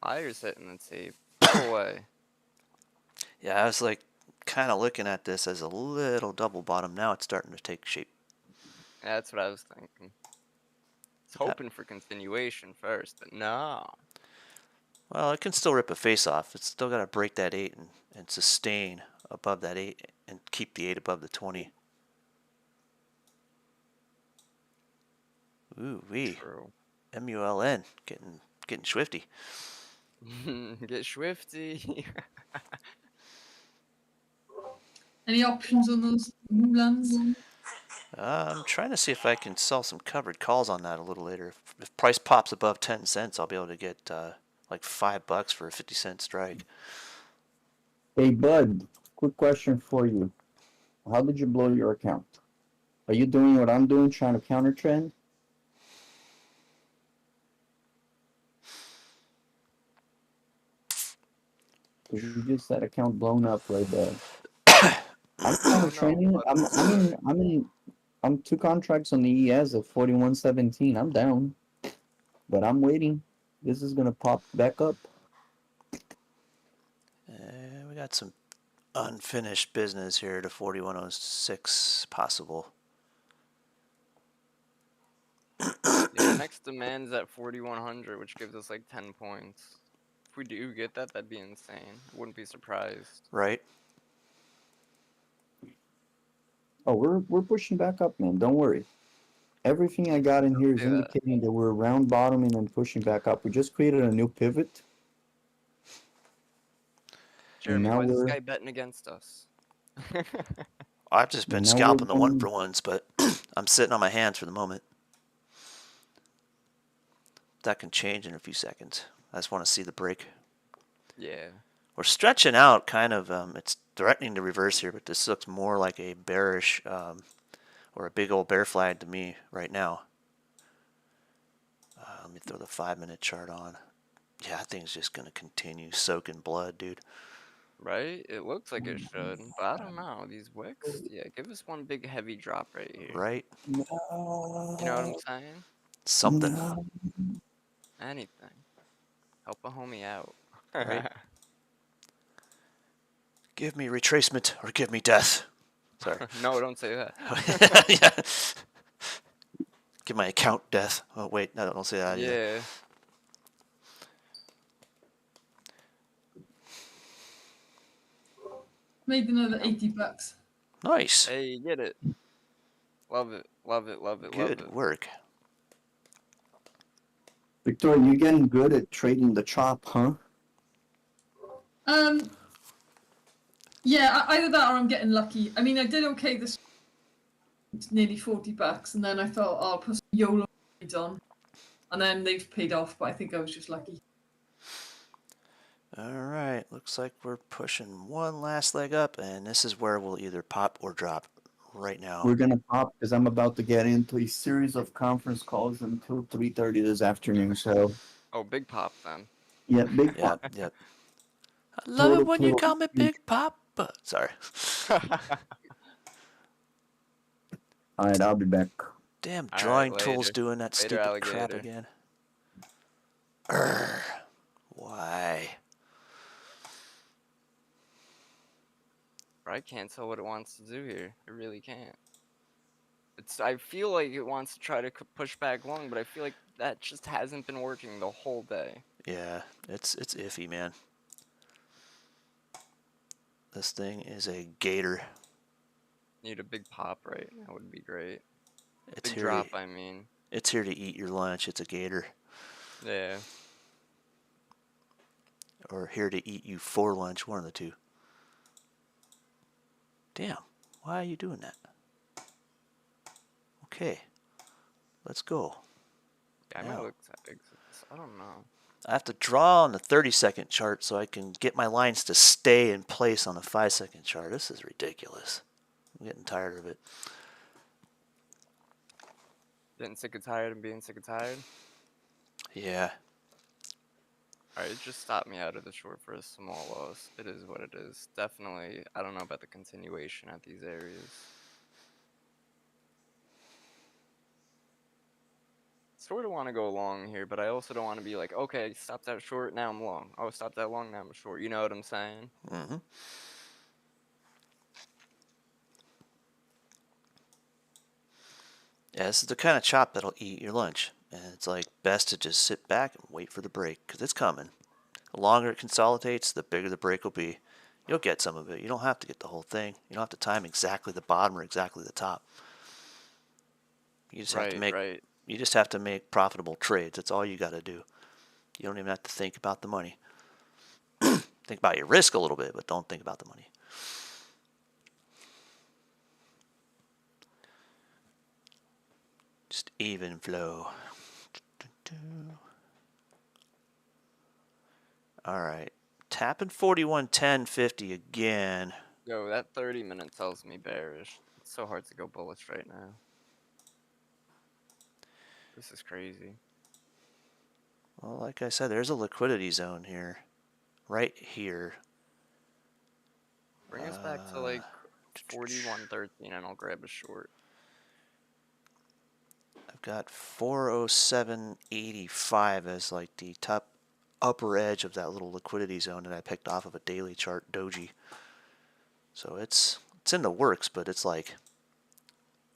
Fire's hitting the tape. Go away. Yeah, I was like kind of looking at this as a little double bottom. Now it's starting to take shape. Yeah, that's what I was thinking. It's hoping for continuation first, but no. Well, it can still rip a face off. It's still got to break that 8 and sustain above that 8 and keep the 8 above the 20. Ooh wee. True. MULN getting swifty. Get swifty. Any options on those Mulans? I'm trying to see if I can sell some covered calls on that a little later. If price pops above 10 cents, I'll be able to get like $5 for a 50-cent strike. Hey, Bud, quick question for you. How did you blow your account? Are you doing what I'm doing, trying to counter trend? Because you just that account blown up right there. I'm counter trending. I'm 2 contracts on the ES at 41.17. I'm down, but I'm waiting. This is gonna pop back up. We got some unfinished business here to 41.06 possible. Yeah, next demand's at 4,100, which gives us like 10 points. If we do get that, that'd be insane. I wouldn't be surprised. Right? Oh, we're pushing back up, man. Don't worry. Everything I got in here is Yeah. indicating that we're round bottoming and pushing back up. We just created a new pivot. Jeremy, now why is this we're- guy betting against us? I've just been Now we're scalping the going- 1-for-1s, but I'm sitting on my hands for the moment. That can change in a few seconds. I just want to see the break. Yeah. We're stretching out, kind of. It's threatening to reverse here, but this looks more like a bearish or a big old bear flag to me right now. Let me throw the 5-minute chart on. Yeah, that thing's just going to continue soaking blood, dude. Right? It looks like it should, but I don't know. These wicks? Yeah, give us one big heavy drop right here. Right? You know what I'm saying? Something. No. Anything. Help a homie out. Right. Give me retracement or give me death. Sorry. No, don't say that. Yeah. Give my account death. Oh, wait. No, don't say that either. Yeah. Made another $80. Nice. Hey, get it. Love it. Love it. Love it. Love Good it. work. Victor, you're getting good at trading the chop, huh? Yeah, either that or I'm getting lucky. I mean, I did okay this nearly $40, and then I thought, oh, I'll put some YOLO trades on, and then they've paid off. But I think I was just lucky. All right. Looks like we're pushing one last leg up, and this is where we'll either pop or drop right now. We're gonna pop because I'm about to get into a series of conference calls until 3:30 this afternoon. So Oh, big pop then. yeah, big Yep, pop. yep. I love it when you Little- call me Big Pop. Sorry. All right, I'll be back. Damn All right, drawing tools later. doing that Later, stupid crap alligator. again. Why? I can't tell what it wants to do here. It really can't. I feel like it wants to try to push back long, but I feel like that just hasn't been working the whole day. Yeah, it's iffy, man. This thing is a gator. Need a big pop, right? That would be great. It's Big here. drop, I mean. It's here to eat your lunch. It's a gator, Yeah. or here to eat you for lunch. One of the two. Damn. Why are you doing that? Okay. Let's go. Yeah, I Yeah. might look that big. I don't know. I have to draw on the 30-second chart so I can get my lines to stay in place on the 5-second chart. This is ridiculous. I'm getting tired of it. Getting sick and tired and being sick and tired. Yeah. Alright, it just stopped me out of the short for a small loss. It is what it is. Definitely, I don't know about the continuation at these areas. Sort of want to go long here, but I also don't want to be like, okay, stopped out short, now I'm long. Oh, stopped out long, now I'm short. You know what I'm saying? Mm-hmm. Yeah, this is the kind of chop that'll eat your lunch. And it's like best to just sit back and wait for the break because it's coming. The longer it consolidates, the bigger the break will be. You'll get some of it. You don't have to get the whole thing. You don't have to time exactly the bottom or exactly the top. You just have to make Right. you just have to make profitable trades. That's all you got to do. You don't even have to think about the money. Think about your risk a little bit, but don't think about the money. Just even flow. All right. Tapping 41.10.50 again. Yo, that 30-minute tells me bearish. It's so hard to go bullish right now. This is crazy. Well, like I said, there's a liquidity zone here. Right here. Bring us back to like 41.13 and I'll grab a short. I've got 407.85 as like the top upper edge of that little liquidity zone that I picked off of a daily chart doji. So it's in the works, but it's like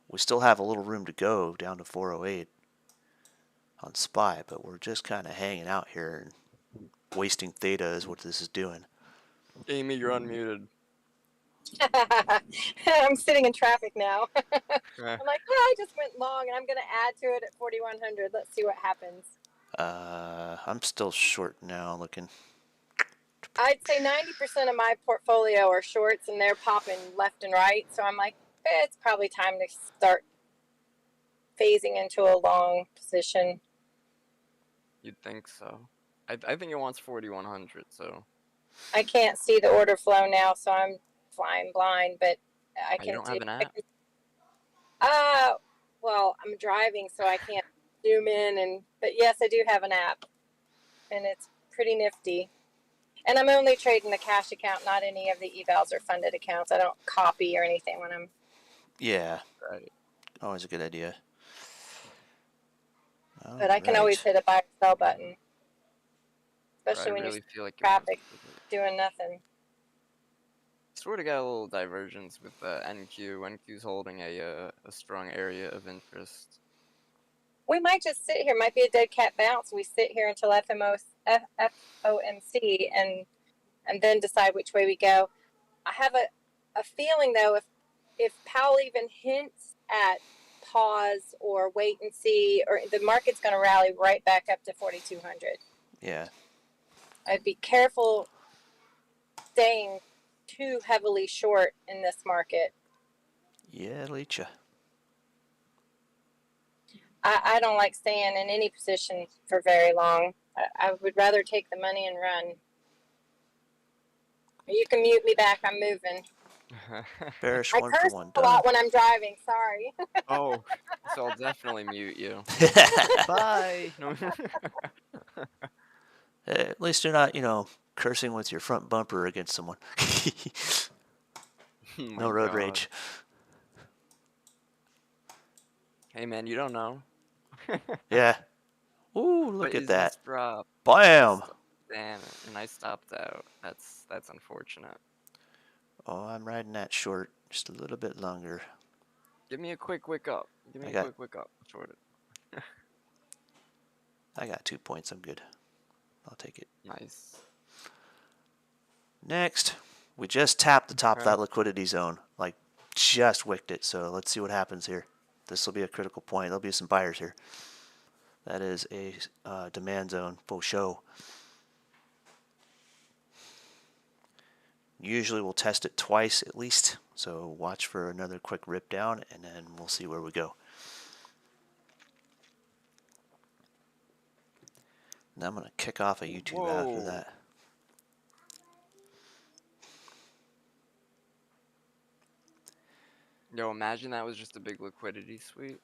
we still have a little room to go down to 408 on SPY, but we're just kind of hanging out here and wasting theta is what this is doing. Amy, you're unmuted. I'm sitting in traffic now. Eh, I'm like, I just went long and I'm going to add to it at 4,100. Let's see what happens. I'm still short now looking. I'd say 90% of my portfolio are shorts and they're popping left and right. So I'm like, it's probably time to start phasing into a long position. You'd think so. I think it wants 4,100, so. I can't see the order flow now, so I'm flying blind, but I You can don't do. have an app? Well, I'm driving, so I can't zoom in, but yes, I do have an app, and it's pretty nifty. And I'm only trading the cash account, not any of the evals or funded accounts. I don't copy or anything when I'm. Yeah, Right. always a good idea. But I can always hit a buy or sell button, especially I when really you're feel like traffic doing nothing. Sort of got a little divergence with NQ. NQ's holding a strong area of interest. We might just sit here. Might be a dead cat bounce. We sit here until FOMC and then decide which way we go. I have a feeling though, if Powell even hints at pause or wait and see, or the market's going to rally right back up to 4,200. Yeah. I'd be careful staying too heavily short in this market. Yeah, Leecha. I don't like staying in any position for very long. I would rather take the money and run. You can mute me back. I'm moving. Bearish I one curse for one a done. lot when I'm driving. Sorry. Oh, so I'll definitely mute you. Bye. No. At least you're not, cursing with your front bumper against someone. Oh No my road God. rage. Hey man, you don't know. Yeah. Ooh, What look at is that. this drop? Bam! Damn it, and I stopped out. That's unfortunate. Oh, I'm riding that short just a little bit longer. Give me a quick wick up. Give me I a got- quick wick up. Short it. I got 2 points. I'm good. I'll take it. Nice. Next, we just tapped the top of Okay. that liquidity zone. Like, just wicked it. So let's see what happens here. This will be a critical point. There'll be some buyers here. That is a demand zone for show. Usually we'll test it twice at least. So watch for another quick rip down and then we'll see where we go. Now I'm going to kick off a YouTube after Whoa. that. Yo, imagine that was just a big liquidity sweep.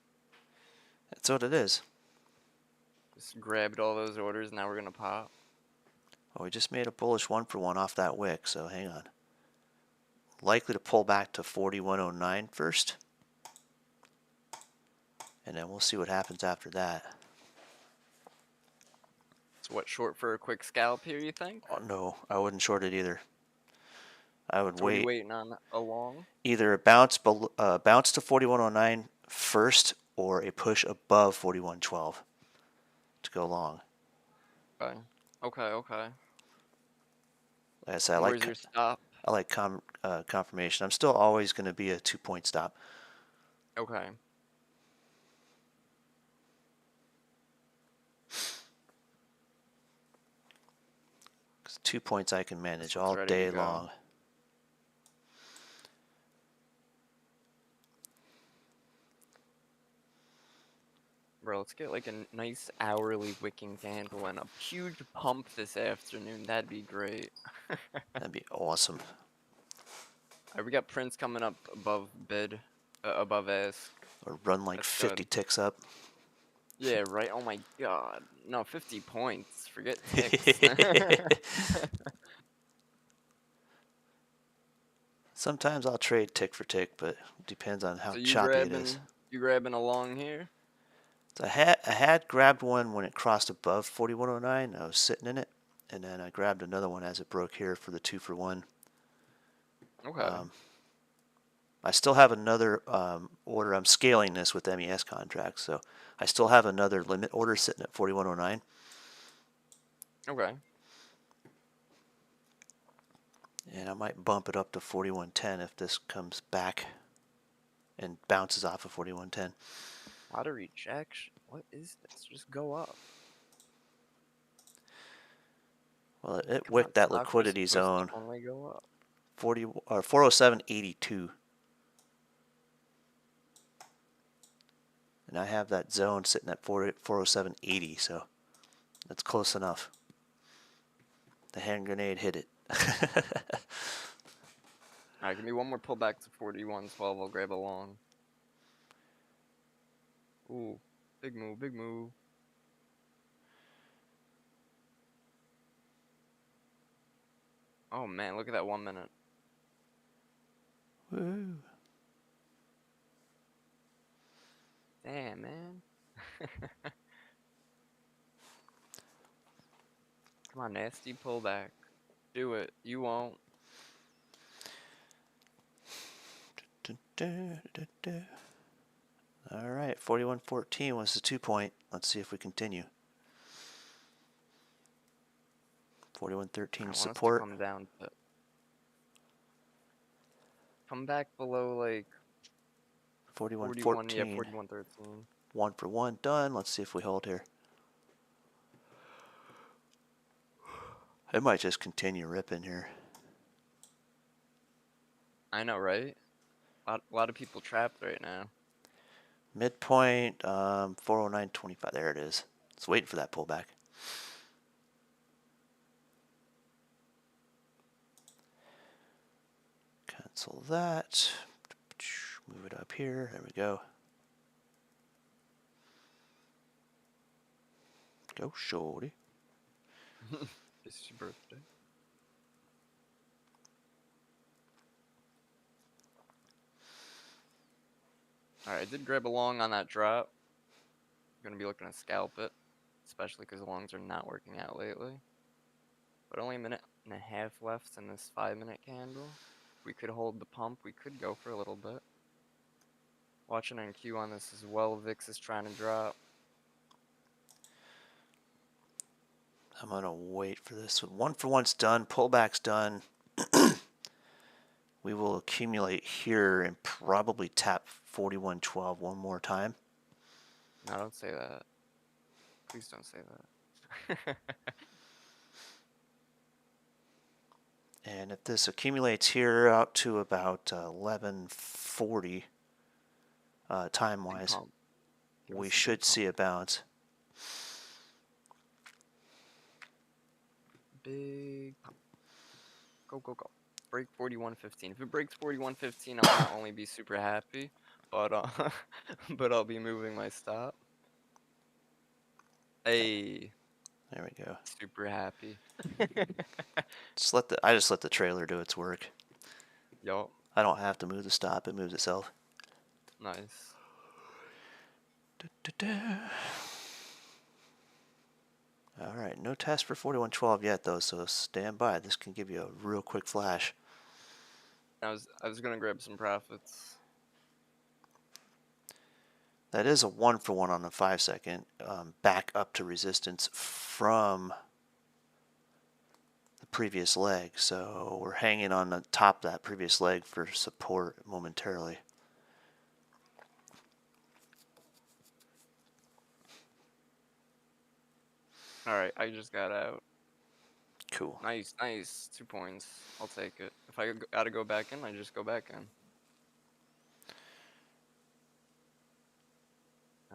That's what it is. Just grabbed all those orders. Now we're gonna pop. Well, we just made a bullish 1-for-1 off that wick, so hang on. Likely to pull back to 41.09 first. And then we'll see what happens after that. So what, short for a quick scalp here, you think? Oh, no, I wouldn't short it either. I would So what are you wait. waiting on a long? Either a bounce to 41.09 first, or a push above 41.12 to go long. Okay. Okay. Like I said, Where's your stop? I like confirmation. I'm still always going to be a 2-point stop. Okay. 'Cause 2 points I can manage This one's all ready to day go. long. Bro, let's get like a nice hourly wicking candle and a huge pump this afternoon. That'd be great. That'd be awesome. Alright, we got Prince coming up above bid, above ask. Or run like That's 50 good. ticks up. Yeah, right. Oh my god. No, 50 points. Forget ticks. Sometimes I'll trade tick for tick, but it depends on how So choppy it is. you grabbing along here? So I had grabbed one when it crossed above 41.09. I was sitting in it, and then I grabbed another one as it broke here for the 2-for-1. Okay. I still have another order. I'm scaling this with MES contracts, so I still have another limit order sitting at 41.09. Okay. And I might bump it up to 41.10 if this comes back and bounces off of 41.10. A lot of rejection. What is this? Just go up. Well, it Come on, wicked that stocks are liquidity supposed to zone. only go up. 407.82. And I have that zone sitting at 407.80, so that's close enough. The hand grenade hit it. Alright, give me one more pullback to 41.12. I'll grab a long. Ooh, big move, big move. Oh man, look at that 1 minute. Woo. Damn, man. Come on, nasty pullback. Do it. You won't. All right, 41.14 was the 2-point. Let's see if we continue. 41.13 support. Come down to. Come back below like 41.14. Yeah, 41.13. 1-for-1 done. Let's see if we hold here. It might just continue ripping here. I know, right? A lot of people trapped right now. Midpoint, 409.25. There it is. It's waiting for that pullback. Cancel that. Move it up here. There we go. Go, shorty. It's your birthday. Alright, I did grab a long on that drop. Gonna be looking to scalp it, especially because longs are not working out lately. But only a minute and a half left in this 5-minute candle. We could hold the pump. We could go for a little bit. Watching on Q on this as well. VIX is trying to drop. I'm going to wait for this. 1-for-1's done. Pullback's done. We will accumulate here and probably tap 41.12 one more time. No, don't say that. Please don't say that. And if this accumulates here out to about 11:40 time-wise, we should see a bounce. Big pump. Go, go, go. Break 41.15. If it breaks 41.15, I'll not only be super happy, but but I'll be moving my stop. Hey, There we go. super happy. I just let the trailer do its work. Yup, I don't have to move the stop; it moves itself. nice. All right, no test for 4112 yet though, so stand by. This can give you a real quick flash. I was gonna grab some profits. That is a 1-for-1 on the 5-second, back up to resistance from the previous leg. So we're hanging on the top of that previous leg for support momentarily. All right, I just got out. Cool. Nice, nice. 2 points. I'll take it. If I gotta go back in, I just go back in.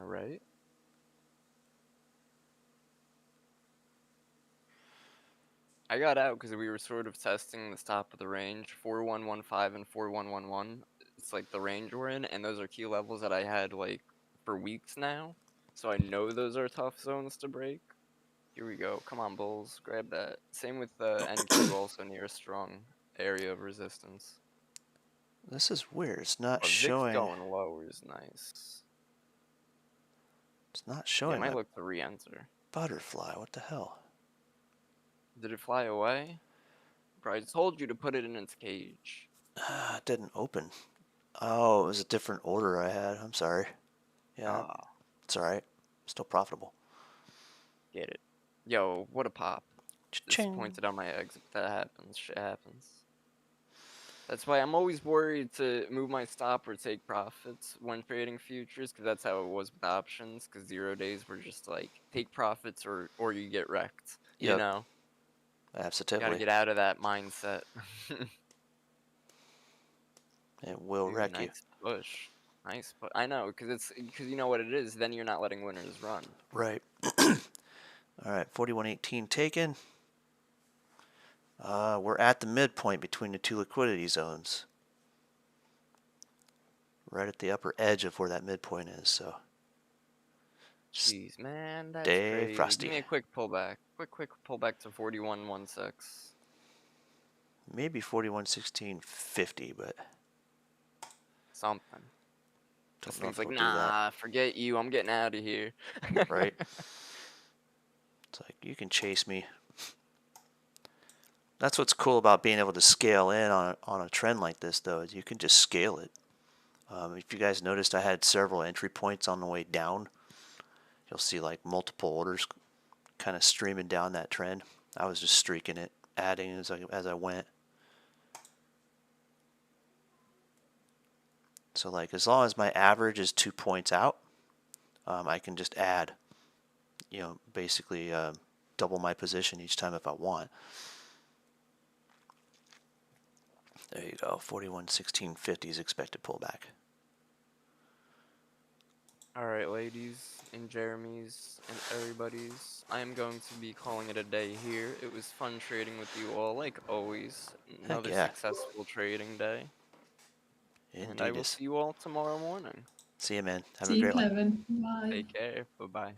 All right. I got out because we were sort of testing the stop of the range. 4115 and 4111. It's like the range we're in, and those are key levels that I had like for weeks now. So I know those are tough zones to break. Here we go. Come on, Bulls. Grab that. Same with the NQ, also near a strong area of resistance. This is weird. It's not Oh, VIX showing. going lower is nice. It's not Yeah, showing I might my look to re-enter. butterfly. What the hell? Did it fly away? Bro, I told you to put it in its cage. It didn't open. Oh, it was a different order I had. I'm sorry. Yeah, Ah, it's alright. Still profitable. get it. Yo, what a pop. Cha-ching. Disappointed on my exit. That happens. Shit happens. That's why I'm always worried to move my stop or take profits when trading futures, because that's how it was with options. Because 0 days were just like take profits or you get wrecked. You Yep. know, gotta Absolutely. get out of that mindset. It will Dude, wreck you. nice push. Nice, but I know because you know what it is. Then you're not letting winners run. Right. Alright, 4118 taken. We're at the midpoint between the two liquidity zones. Right at the upper edge of where that midpoint is, so. Jeez, man, that's Stay crazy. frosty. Give me a quick pullback. Quick pullback to 41.16. Maybe 4116.50, but Something. don't This know thing's if like, we'll do that. nah, forget you. I'm getting out of here. Right? It's like, you can chase me. That's what's cool about being able to scale in on a trend like this, though, is you can just scale it. If you guys noticed, I had several entry points on the way down. You'll see like multiple orders kind of streaming down that trend. I was just streaking it, adding as I went. So like as long as my average is 2 points out, I can just add, basically double my position each time if I want. There you go. 4116.50 is expected pullback. Alright, ladies and Jeremys and everybody's, I am going to be calling it a day here. It was fun trading with you all, like always. Another yeah. successful trading day. And I Indeed will is. see you all tomorrow morning. See you, man. Have See a you, great one. Kevin. Bye. Take care. Bye-bye.